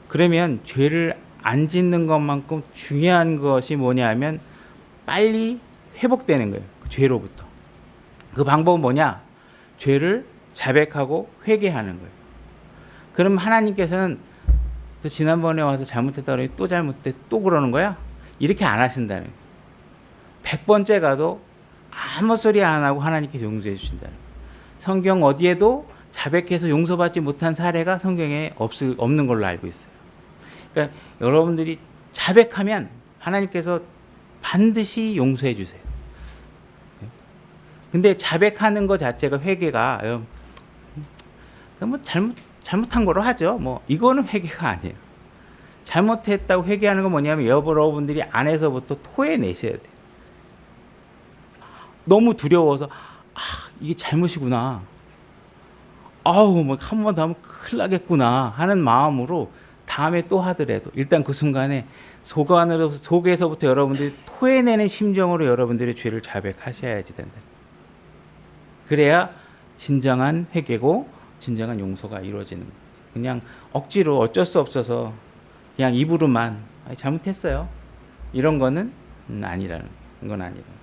그러면 죄를 안 짓는 것만큼 중요한 것이 뭐냐면 빨리 회복되는 거예요. 그 죄로부터. 그 방법은 뭐냐? 죄를 자백하고 회개하는 거예요. 그럼 하나님께서는 또 지난번에 와서 잘못했다 그러니 또 잘못돼 또 그러는 거야? 이렇게 안 하신다는 거예요. 100번째 가도 아무 소리 안 하고 하나님께서 용서해 주신다는 거예요. 성경 어디에도 자백해서 용서받지 못한 사례가 성경에 없는 걸로 알고 있어요. 그러니까 여러분들이 자백하면 하나님께서 반드시 용서해 주세요. 근데 자백하는 것 자체가 회개가 뭐 잘못한 거로 하죠. 뭐 이거는 회개가 아니에요. 잘못했다고 회개하는 건 뭐냐면 여러분들이 안에서부터 토해내셔야 돼요. 너무 두려워서 이게 잘못이구나. 뭐 한 번 더 하면 큰일 나겠구나 하는 마음으로 다음에 또 하더라도 일단 그 순간에 속에서부터 여러분들이 토해내는 심정으로 여러분들의 죄를 자백하셔야지 된다. 그래야 진정한 회개고 진정한 용서가 이루어지는 거죠. 그냥 억지로 어쩔 수 없어서 그냥 입으로만 잘못했어요. 이런 거는 아니라는 거예요. 이건 아니라는.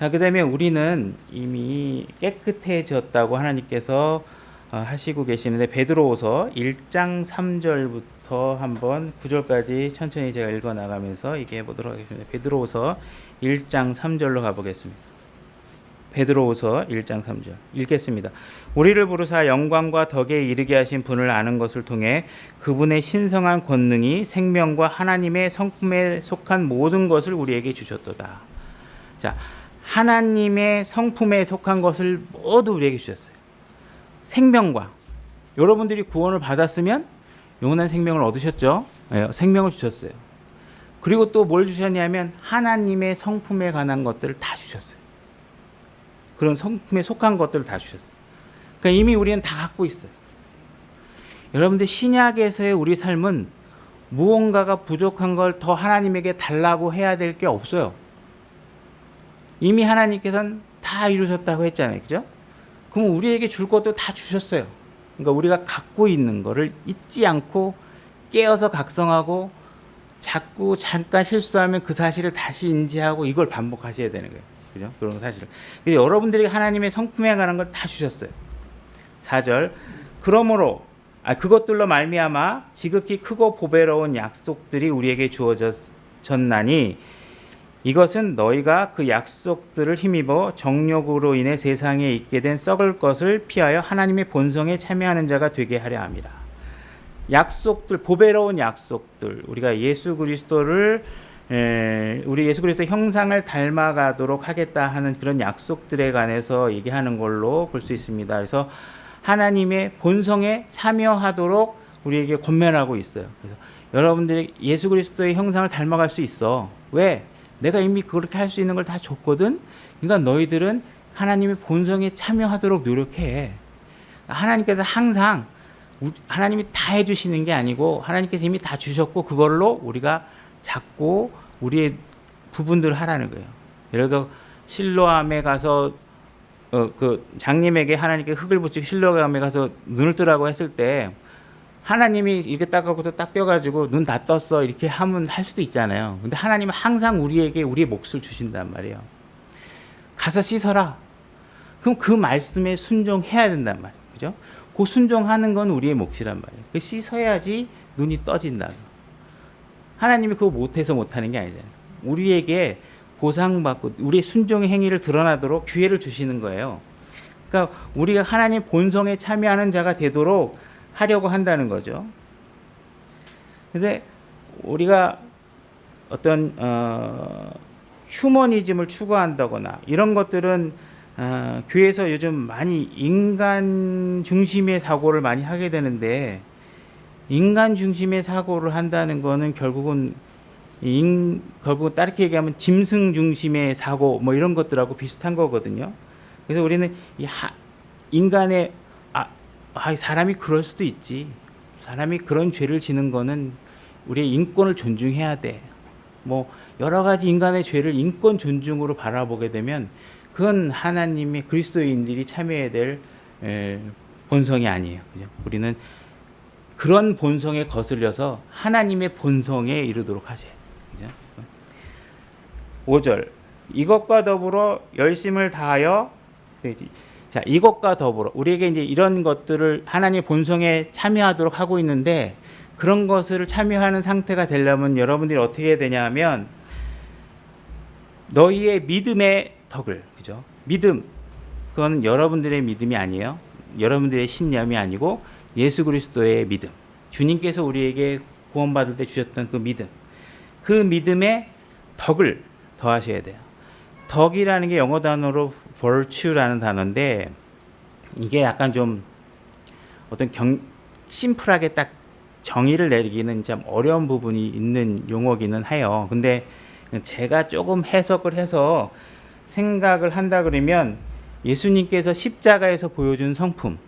자, 그 다음에 우리는 이미 깨끗해졌다고 하나님께서 하시고 계시는데 베드로후서 1장 3절부터 한번 9절까지 천천히 제가 읽어 나가면서 얘기해 보도록 하겠습니다. 베드로후서 1장 3절로 가보겠습니다. 베드로후서 1장 3절 읽겠습니다. 우리를 부르사 영광과 덕에 이르게 하신 분을 아는 것을 통해 그분의 신성한 권능이 생명과 하나님의 성품에 속한 모든 것을 우리에게 주셨도다. 자, 하나님의 성품에 속한 것을 모두 우리에게 주셨어요. 생명과 여러분들이 구원을 받았으면 영원한 생명을 얻으셨죠. 생명을 주셨어요. 그리고 또 뭘 주셨냐면 하나님의 성품에 관한 것들을 다 주셨어요. 그런 성품에 속한 것들을 다 주셨어요. 그러니까 이미 우리는 다 갖고 있어요. 여러분들 신약에서의 우리 삶은 무언가가 부족한 걸 더 하나님에게 달라고 해야 될 게 없어요. 이미 하나님께서는 다 다 이루셨다고 했잖아요. 그죠? 그럼 우리에게 줄 것도 다 주셨어요. 그러니까 우리가 갖고 있는 거를 잊지 않고 깨어서 각성하고 자꾸 잠깐 실수하면 그 사실을 다시 인지하고 이걸 반복하셔야 되는 거예요. 그죠? 그런 사실을. 여러분들이 하나님의 성품에 관한 걸 다 주셨어요. 4절. 그러므로 그것들로 말미암아 지극히 크고 보배로운 약속들이 우리에게 주어졌나니 이것은 너희가 그 약속들을 힘입어 정욕으로 인해 세상에 있게 된 썩을 것을 피하여 하나님의 본성에 참여하는 자가 되게 하려 함이라. 약속들, 보배로운 약속들, 우리가 예수 그리스도를 우리 예수 그리스도 형상을 닮아가도록 하겠다 하는 그런 약속들에 관해서 얘기하는 걸로 볼 수 있습니다. 그래서 하나님의 본성에 참여하도록 우리에게 권면하고 있어요. 그래서 여러분들이 예수 그리스도의 형상을 닮아갈 수 있어. 왜? 내가 이미 그렇게 할 수 있는 걸 다 줬거든. 그러니까 너희들은 하나님의 본성에 참여하도록 노력해. 하나님께서 항상 하나님이 다 해주시는 게 아니고 하나님께서 이미 다 주셨고 그걸로 우리가 잡고 우리의 부분들을 하라는 거예요. 예를 들어서 실로암에 가서 그 장님에게 하나님께 흙을 붙이고 실로암에 가서 눈을 뜨라고 했을 때 하나님이 이렇게 딱 하고서 딱 떼가지고 눈 다 떴어 이렇게 하면 할 수도 있잖아요. 근데 하나님은 항상 우리에게 우리의 몫을 주신단 말이에요. 가서 씻어라. 그럼 그 말씀에 순종해야 된단 말이에요. 그죠? 그 순종하는 건 우리의 몫이란 말이에요. 그 씻어야지 눈이 떠진다. 하나님이 그거 못해서 못하는 게 아니잖아요. 우리에게 보상받고 우리의 순종의 행위를 드러나도록 기회를 주시는 거예요. 그러니까 우리가 하나님 본성에 참여하는 자가 되도록 하려고 한다는 거죠. 근데 우리가 어떤 휴머니즘을 추구한다거나 이런 것들은 교회에서 요즘 많이 인간 중심의 사고를 많이 하게 되는데 인간 중심의 사고를 한다는 거는 결국은 다르게 얘기하면 짐승 중심의 사고 뭐 이런 것들하고 비슷한 거거든요. 그래서 우리는 인간의 사람이 그럴 수도 있지. 사람이 그런 죄를 지는 거는 우리의 인권을 존중해야 돼. 뭐 여러 가지 인간의 죄를 인권 존중으로 바라보게 되면 그건 하나님의 그리스도인들이 참여해야 될 본성이 아니에요. 그죠? 우리는 그런 본성에 거슬려서 하나님의 본성에 이르도록 하세요. 그죠? 5절. 이것과 더불어 열심을 다하여 자, 이것과 더불어 우리에게 이제 이런 것들을 하나님의 본성에 참여하도록 하고 있는데 그런 것을 참여하는 상태가 되려면 여러분들이 어떻게 해야 되냐면 너희의 믿음의 덕을, 그죠? 믿음, 그건 여러분들의 믿음이 아니에요. 여러분들의 신념이 아니고 예수 그리스도의 믿음. 주님께서 우리에게 구원받을 때 주셨던 그 믿음. 그 믿음의 덕을 더하셔야 돼요. 덕이라는 게 영어 단어로 virtue라는 단어인데 이게 약간 좀 어떤 심플하게 딱 정의를 내리기는 참 어려운 부분이 있는 용어기는 해요. 근데 제가 조금 해석을 해서 생각을 한다 그러면 예수님께서 십자가에서 보여준 성품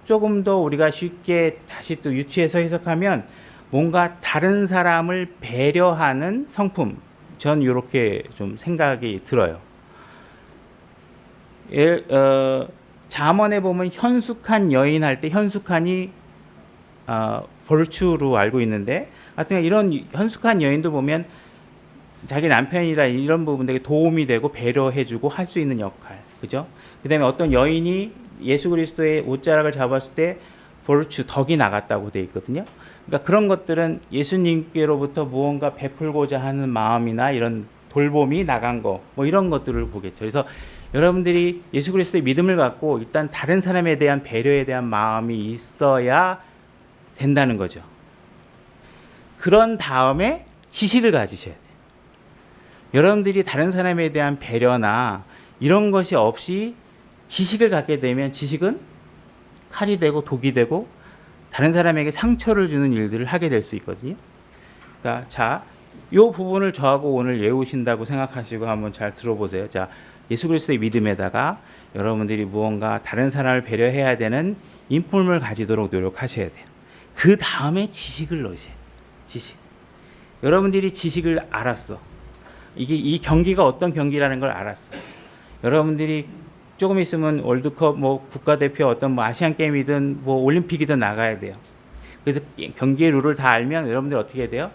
조금 더 우리가 쉽게 다시 또 유추해서 해석하면 뭔가 다른 사람을 배려하는 성품, 전 이렇게 좀 생각이 들어요. 잠언에 보면 현숙한 여인 할 때 현숙한이 벌추로 알고 있는데 하여튼 이런 현숙한 여인도 보면 자기 남편이라 이런 부분들에 도움이 되고 배려해주고 할 수 있는 역할, 그죠? 그 다음에 어떤 여인이 예수 그리스도의 옷자락을 잡았을 때 벌추, 덕이 나갔다고 되어 있거든요. 그러니까 그런 것들은 예수님께로부터 무언가 베풀고자 하는 마음이나 이런 돌봄이 나간 거, 뭐 이런 것들을 보겠죠. 그래서 여러분들이 예수 그리스도의 믿음을 갖고 일단 다른 사람에 대한 배려에 대한 마음이 있어야 된다는 거죠. 그런 다음에 지식을 가지셔야 돼요. 여러분들이 다른 사람에 대한 배려나 이런 것이 없이 지식을 갖게 되면 지식은 칼이 되고 독이 되고 다른 사람에게 상처를 주는 일들을 하게 될 수 있거든요. 그러니까 자, 이 부분을 저하고 오늘 외우신다고 생각하시고 한번 잘 들어보세요. 자, 예수 그리스도의 믿음에다가 여러분들이 무언가 다른 사람을 배려해야 되는 인품을 가지도록 노력하셔야 돼요. 그 다음에 지식을 넣으세요. 지식. 여러분들이 지식을 알았어. 이게 이 경기가 어떤 경기라는 걸 알았어. 여러분들이 조금 있으면 월드컵 뭐 국가대표 어떤 뭐 아시안 게임이든 뭐 올림픽이든 나가야 돼요. 그래서 경기의 룰을 다 알면 여러분들 어떻게 해야 돼요?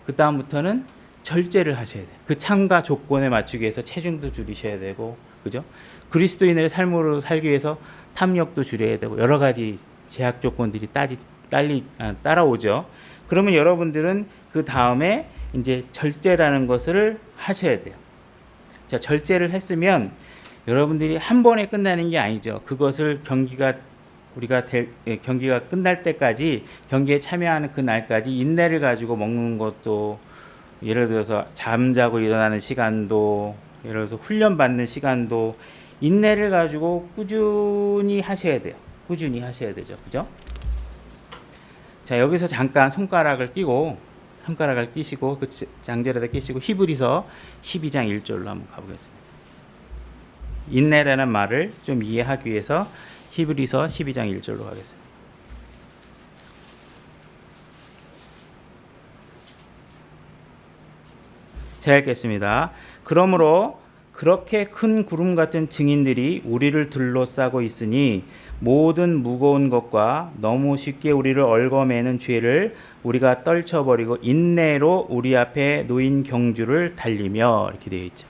그 다음부터는 절제를 하셔야 돼요. 그 참가 조건에 맞추기 위해서 체중도 줄이셔야 되고, 그죠? 그리스도인의 삶으로 살기 위해서 탐욕도 줄여야 되고 여러 가지 제약 조건들이 따라오죠. 그러면 여러분들은 그 다음에 이제 절제라는 것을 하셔야 돼요. 자, 절제를 했으면 여러분들이 한 번에 끝나는 게 아니죠. 그것을 경기가 끝날 때까지, 경기에 참여하는 그 날까지 인내를 가지고 먹는 것도, 예를 들어서 잠자고 일어나는 시간도, 예를 들어서 훈련 받는 시간도 인내를 가지고 꾸준히 하셔야 돼요. 꾸준히 하셔야 되죠. 그죠? 자, 여기서 잠깐 손가락을 끼시고 그 장절에다 끼시고 히브리서 12장 1절로 한번 가보겠습니다. 인내라는 말을 좀 이해하기 위해서 히브리서 12장 1절로 가겠습니다. 제가 읽겠습니다. 그러므로 그렇게 큰 구름 같은 증인들이 우리를 둘러싸고 있으니 모든 무거운 것과 너무 쉽게 우리를 얽어매는 죄를 우리가 떨쳐버리고 인내로 우리 앞에 놓인 경주를 달리며, 이렇게 되어 있죠.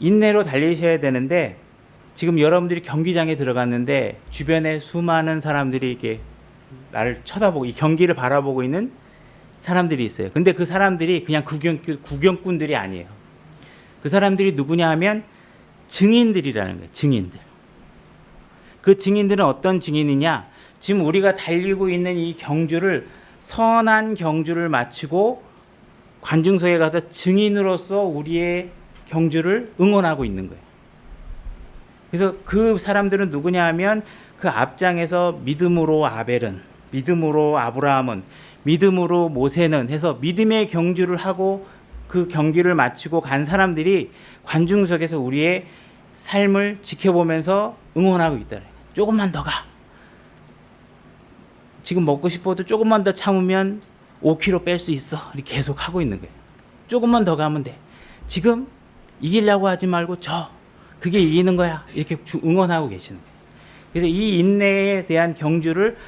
인내로 달리셔야 되는데, 지금 여러분들이 경기장에 들어갔는데 주변에 수많은 사람들이 이렇게 나를 쳐다보고 이 경기를 바라보고 있는 사람들이 있어요. 근데 그 사람들이 그냥 구경꾼들이 아니에요. 그 사람들이 누구냐 하면 증인들이라는 거예요. 증인들. 그 증인들은 어떤 증인이냐? 지금 우리가 달리고 있는 이 경주를, 선한 경주를 마치고 관중석에 가서 증인으로서 우리의 경주를 응원하고 있는 거예요. 그래서 그 사람들은 누구냐 하면 그 앞장에서 믿음으로 아벨은, 믿음으로 아브라함은, 믿음으로 모세는 해서 믿음의 경주를 하고 그 경기를 마치고 간 사람들이 관중석에서 우리의 삶을 지켜보면서 응원하고 있다. 조금만 더 가. 지금 먹고 싶어도 조금만 더 참으면 5kg 뺄 수 있어. 이렇게 계속 하고 있는 거예요. 조금만 더 가면 돼. 지금 이기려고 하지 말고 그게 이기는 거야. 이렇게 응원하고 계시는 거예요. 그래서 이 인내에 대한 경주를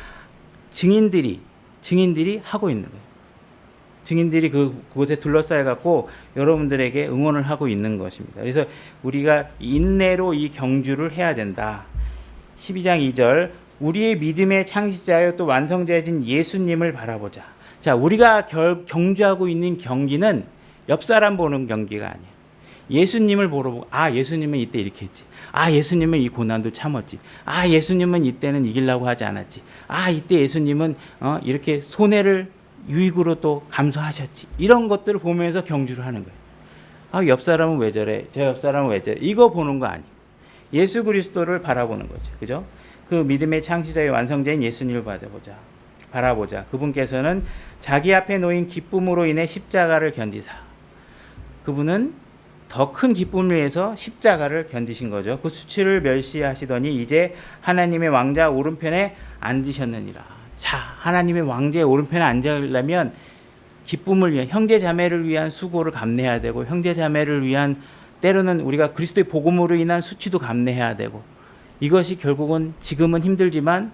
증인들이 하고 있는 거예요. 증인들이 그곳에 둘러싸여 갖고 여러분들에게 응원을 하고 있는 것입니다. 그래서 우리가 인내로 이 경주를 해야 된다. 12장 2절, 우리의 믿음의 창시자여 또 완성자이신 예수님을 바라보자. 자, 우리가 경주하고 있는 경기는 옆 사람 보는 경기가 아니에요. 예수님을 보고, 예수님은 이때 이렇게 했지. 예수님은 이 고난도 참았지. 예수님은 이때는 이기려고 하지 않았지. 이때 예수님은 이렇게 손해를 유익으로 또 감수하셨지. 이런 것들을 보면서 경주를 하는 거예요. 옆 사람은 왜 저래? 저 옆 사람은 왜 저래? 이거 보는 거 아니에요. 예수 그리스도를 바라보는 거죠. 그죠? 그 믿음의 창시자의 완성자인 예수님을 바라보자. 그분께서는 자기 앞에 놓인 기쁨으로 인해 십자가를 견디사. 그분은 더 큰 기쁨을 위해서 십자가를 견디신 거죠. 그 수치를 멸시하시더니 이제 하나님의 왕자 오른편에 앉으셨느니라. 자, 하나님의 왕자의 오른편에 앉으려면 기쁨을 위한, 형제 자매를 위한 수고를 감내해야 되고, 형제 자매를 위한, 때로는 우리가 그리스도의 복음으로 인한 수치도 감내해야 되고, 이것이 결국은 지금은 힘들지만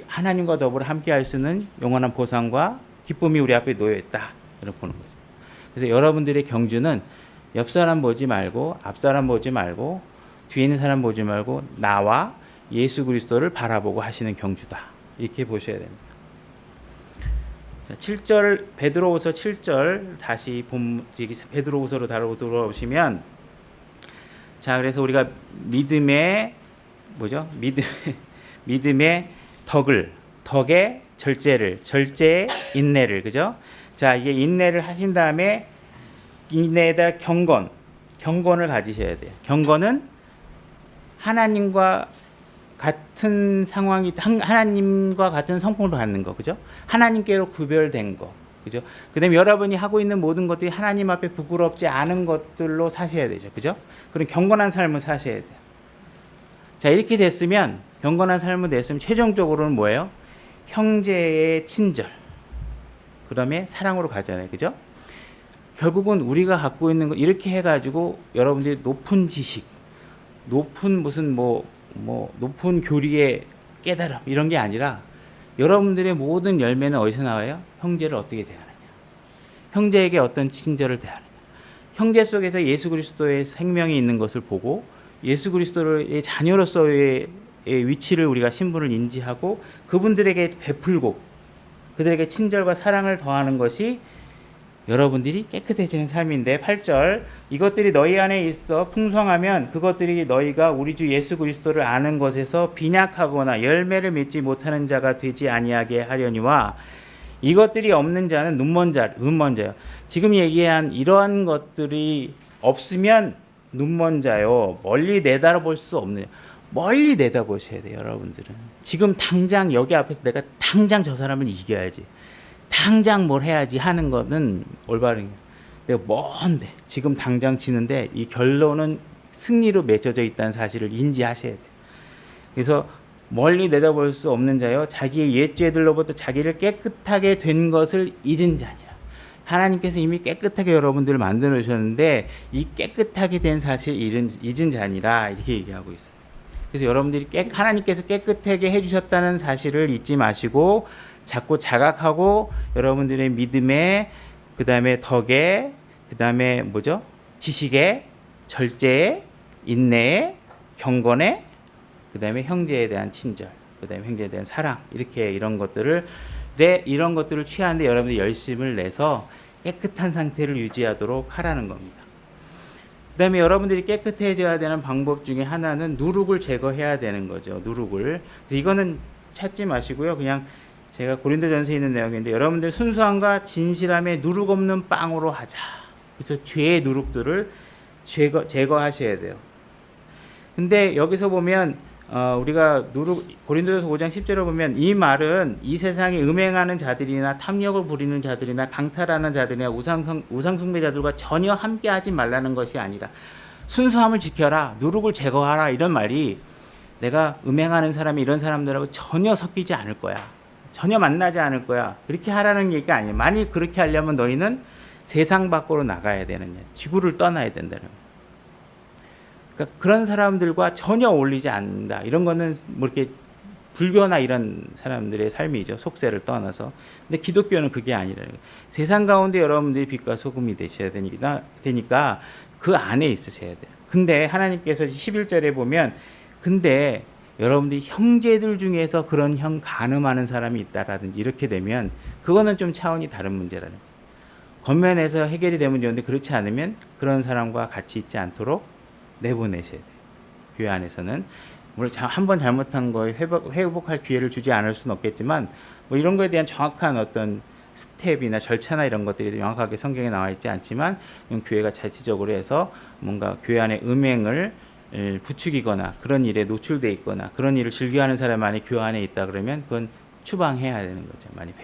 하나님과 더불어 함께 할 수 있는 영원한 보상과 기쁨이 우리 앞에 놓여 있다. 이렇게 보는 거죠. 그래서 여러분들의 경주는 옆 사람 보지 말고, 앞 사람 보지 말고, 뒤에 있는 사람 보지 말고 나와 예수 그리스도를 바라보고 하시는 경주다. 이렇게 보셔야 됩니다. 자, 7절, 베드로후서 7절 다시 베드로후서로 돌아오시면, 자, 그래서 우리가 믿음의 덕의 절제의 인내를, 그죠? 자, 이게 인내를 하신 다음에 인내에다 경건을 가지셔야 돼요. 경건은 하나님과 같은 상황이, 하나님과 같은 성품을 갖는 거, 그죠? 하나님께로 구별된 거, 그죠? 그다음에 여러분이 하고 있는 모든 것들이 하나님 앞에 부끄럽지 않은 것들로 사셔야 되죠, 그죠? 그런 경건한 삶을 사셔야 돼요. 자, 이렇게 됐으면, 경건한 삶을 냈으면 최종적으로는 뭐예요? 형제의 친절, 그다음에 사랑으로 가잖아요, 그죠? 결국은 우리가 갖고 있는 거 이렇게 해가지고 여러분들이 높은 지식, 높은 무슨 높은 교리의 깨달음 이런 게 아니라 여러분들의 모든 열매는 어디서 나와요? 형제를 어떻게 대하느냐, 형제에게 어떤 친절을 대하느냐, 형제 속에서 예수 그리스도의 생명이 있는 것을 보고 예수 그리스도의 자녀로서의 위치를 우리가 신분을 인지하고 그분들에게 베풀고 그들에게 친절과 사랑을 더하는 것이 여러분들이 깨끗해지는 삶인데, 8절 이것들이 너희 안에 있어 풍성하면 그것들이 너희가 우리 주 예수 그리스도를 아는 것에서 빈약하거나 열매를 맺지 못하는 자가 되지 아니하게 하려니와 이것들이 없는 자는 눈먼 자요. 지금 얘기한 이러한 것들이 없으면 눈먼 자요. 멀리 내다볼 수 없느냐. 멀리 내다보셔야 돼요, 여러분들은. 지금 당장 여기 앞에서 내가 당장 저 사람을 이겨야지, 당장 뭘 해야지 하는 거는 올바른 거예요. 내가 뭔데 지금 당장 지는데 이 결론은 승리로 맺어져 있다는 사실을 인지하셔야 돼요. 그래서 멀리 내다볼 수 없는 자요, 자기의 옛죄들로부터 자기를 깨끗하게 된 것을 잊은 자니라. 하나님께서 이미 깨끗하게 여러분들을 만들어 주셨는데 이 깨끗하게 된 사실 잊은 자니라, 이렇게 얘기하고 있어요. 그래서 여러분들이 하나님께서 깨끗하게 해주셨다는 사실을 잊지 마시고 자꾸 자각하고 여러분들의 믿음에, 그 다음에 덕에, 그 다음에 지식에, 절제에, 인내에, 경건에, 그 다음에 형제에 대한 친절, 그 다음에 형제에 대한 사랑, 이렇게 이런 것들을 취하는데 여러분들이 열심을 내서 깨끗한 상태를 유지하도록 하라는 겁니다. 그 다음에 여러분들이 깨끗해져야 되는 방법 중에 하나는 누룩을 제거해야 되는 거죠. 누룩을. 이거는 찾지 마시고요. 그냥 제가 고린도전서에 있는 내용인데, 여러분들 순수함과 진실함에 누룩 없는 빵으로 하자. 그래서 죄의 누룩들을 제거하셔야 돼요. 근데 여기서 보면 우리가 고린도전서 5장 10절을 보면 이 말은 이 세상에 음행하는 자들이나 탐욕을 부리는 자들이나 강탈하는 자들이나 우상숭배자들과 전혀 함께하지 말라는 것이 아니라 순수함을 지켜라, 누룩을 제거하라, 이런 말이 내가 음행하는 사람이 이런 사람들하고 전혀 섞이지 않을 거야, 전혀 만나지 않을 거야, 그렇게 하라는 얘기가 아니에요. 만일 그렇게 하려면 너희는 세상 밖으로 나가야 되느냐, 지구를 떠나야 된다는 거예요. 그러니까 그런 사람들과 전혀 어울리지 않는다. 이런 거는 이렇게 불교나 이런 사람들의 삶이죠. 속세를 떠나서. 근데 기독교는 그게 아니라는 거예요. 세상 가운데 여러분들이 빛과 소금이 되셔야 되니까 그 안에 있으셔야 돼요. 근데 하나님께서 11절에 보면, 근데 여러분들이 형제들 중에서 그런 간음하는 사람이 있다라든지 이렇게 되면 그거는 좀 차원이 다른 문제라는 거예요. 겉면에서 해결이 되면 좋은데 그렇지 않으면 그런 사람과 같이 있지 않도록 내보내셔야 돼요. 교회 안에서는 물론 한 번 잘못한 거에 회복할 기회를 주지 않을 수는 없겠지만 이런 거에 대한 정확한 어떤 스텝이나 절차나 이런 것들이 명확하게 성경에 나와 있지 않지만 교회가 자치적으로 해서 뭔가 교회 안에 음행을 부추기거나 그런 일에 노출돼 있거나 그런 일을 즐겨하는 사람만이 교회 안에 있다 그러면 그건 추방해야 되는 거죠. 만약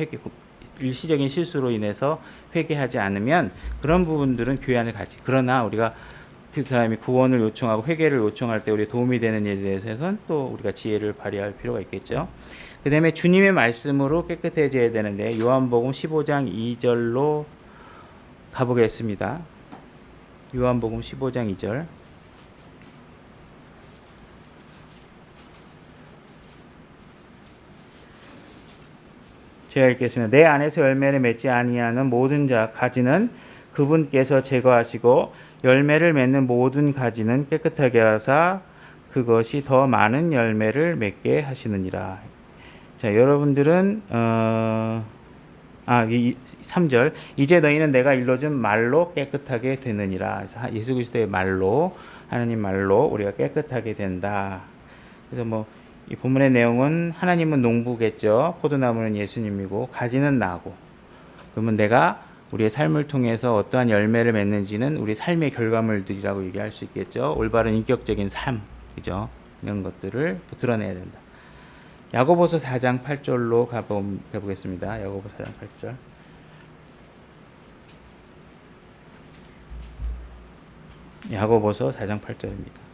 일시적인 실수로 인해서 회개하지 않으면 그런 부분들은 교회 안에 같이, 그러나 우리가 그 사람이 구원을 요청하고 회개를 요청할 때 우리 도움이 되는 일에 대해서는 또 우리가 지혜를 발휘할 필요가 있겠죠. 그 다음에 주님의 말씀으로 깨끗해져야 되는데 요한복음 15장 2절로 가보겠습니다. 요한복음 15장 2절. 제가 읽겠습니다. 내 안에서 열매를 맺지 아니하는 모든 가지는 그분께서 제거하시고 열매를 맺는 모든 가지는 깨끗하게 하사 그것이 더 많은 열매를 맺게 하시느니라. 자, 여러분들은 3절 이제 너희는 내가 일러준 말로 깨끗하게 되느니라. 그래서 예수 그리스도의 말로, 하나님 말로 우리가 깨끗하게 된다. 그래서 이 본문의 내용은 하나님은 농부겠죠. 포도나무는 예수님이고 가지는 나고. 그러면 내가 우리의 삶을 통해서 어떠한 열매를 맺는지는 우리 삶의 결과물들이라고 얘기할 수 있겠죠. 올바른 인격적인 삶, 그죠? 이런 것들을 드러내야 된다. 야고보서 4장 8절로 가보겠습니다. 야고보서 4장 8절. 야고보서 4장 8절입니다.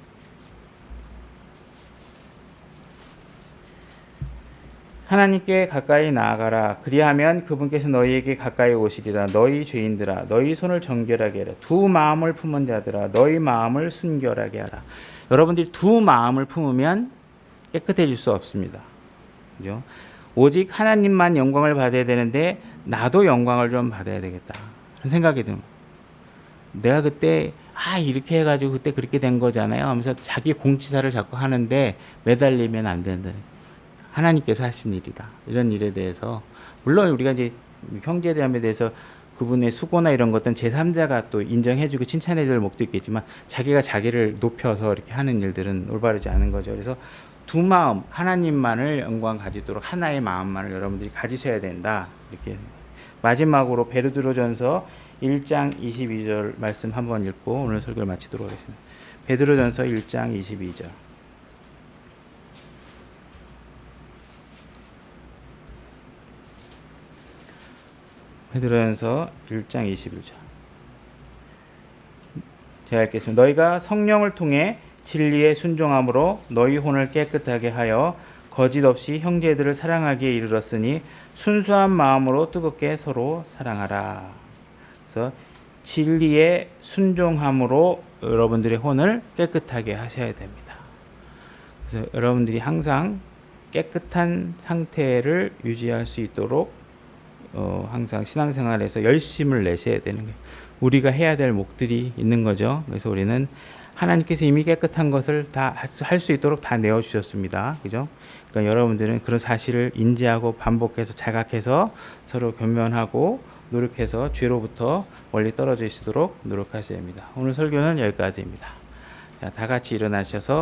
하나님께 가까이 나아가라. 그리하면 그분께서 너희에게 가까이 오시리라. 너희 죄인들아, 너희 손을 정결하게 하라. 두 마음을 품은 자들아, 너희 마음을 순결하게 하라. 여러분들이 두 마음을 품으면 깨끗해질 수 없습니다. 그죠? 오직 하나님만 영광을 받아야 되는데 나도 영광을 좀 받아야 되겠다. 그런 생각이 듭니다. 내가 그때 이렇게 해가지고 그때 그렇게 된 거잖아요 하면서 자기 공치사를 자꾸 하는데 매달리면 안 된다. 하나님께서 하신 일이다. 이런 일에 대해서 물론 우리가 이제 형제자매에 대해서 그분의 수고나 이런 것들은 제3자가 또 인정해주고 칭찬해줄 목도 있겠지만 자기가 자기를 높여서 이렇게 하는 일들은 올바르지 않은 거죠. 그래서 두 마음, 하나님만을 영광 가지도록 하나의 마음만을 여러분들이 가지셔야 된다. 이렇게 마지막으로 베드로전서 1장 22절 말씀 한번 읽고 오늘 설교를 마치도록 하겠습니다. 베드로전서 1장 22절. 베드로전서 1장 21절. 제가 읽겠습니다. 너희가 성령을 통해 진리에 순종함으로 너희 혼을 깨끗하게 하여 거짓 없이 형제들을 사랑하기에 이르렀으니 순수한 마음으로 뜨겁게 서로 사랑하라. 그래서 진리에 순종함으로 여러분들의 혼을 깨끗하게 하셔야 됩니다. 그래서 여러분들이 항상 깨끗한 상태를 유지할 수 있도록 항상 신앙생활에서 열심을 내셔야 되는 거예요. 우리가 해야 될 몫들이 있는 거죠. 그래서 우리는 하나님께서 이미 깨끗한 것을 다 할 수 있도록 다 내어주셨습니다. 그죠? 그러니까 여러분들은 그런 사실을 인지하고 반복해서 자각해서 서로 겸손하고 노력해서 죄로부터 멀리 떨어지시도록 노력하셔야 합니다. 오늘 설교는 여기까지입니다. 자, 다 같이 일어나셔서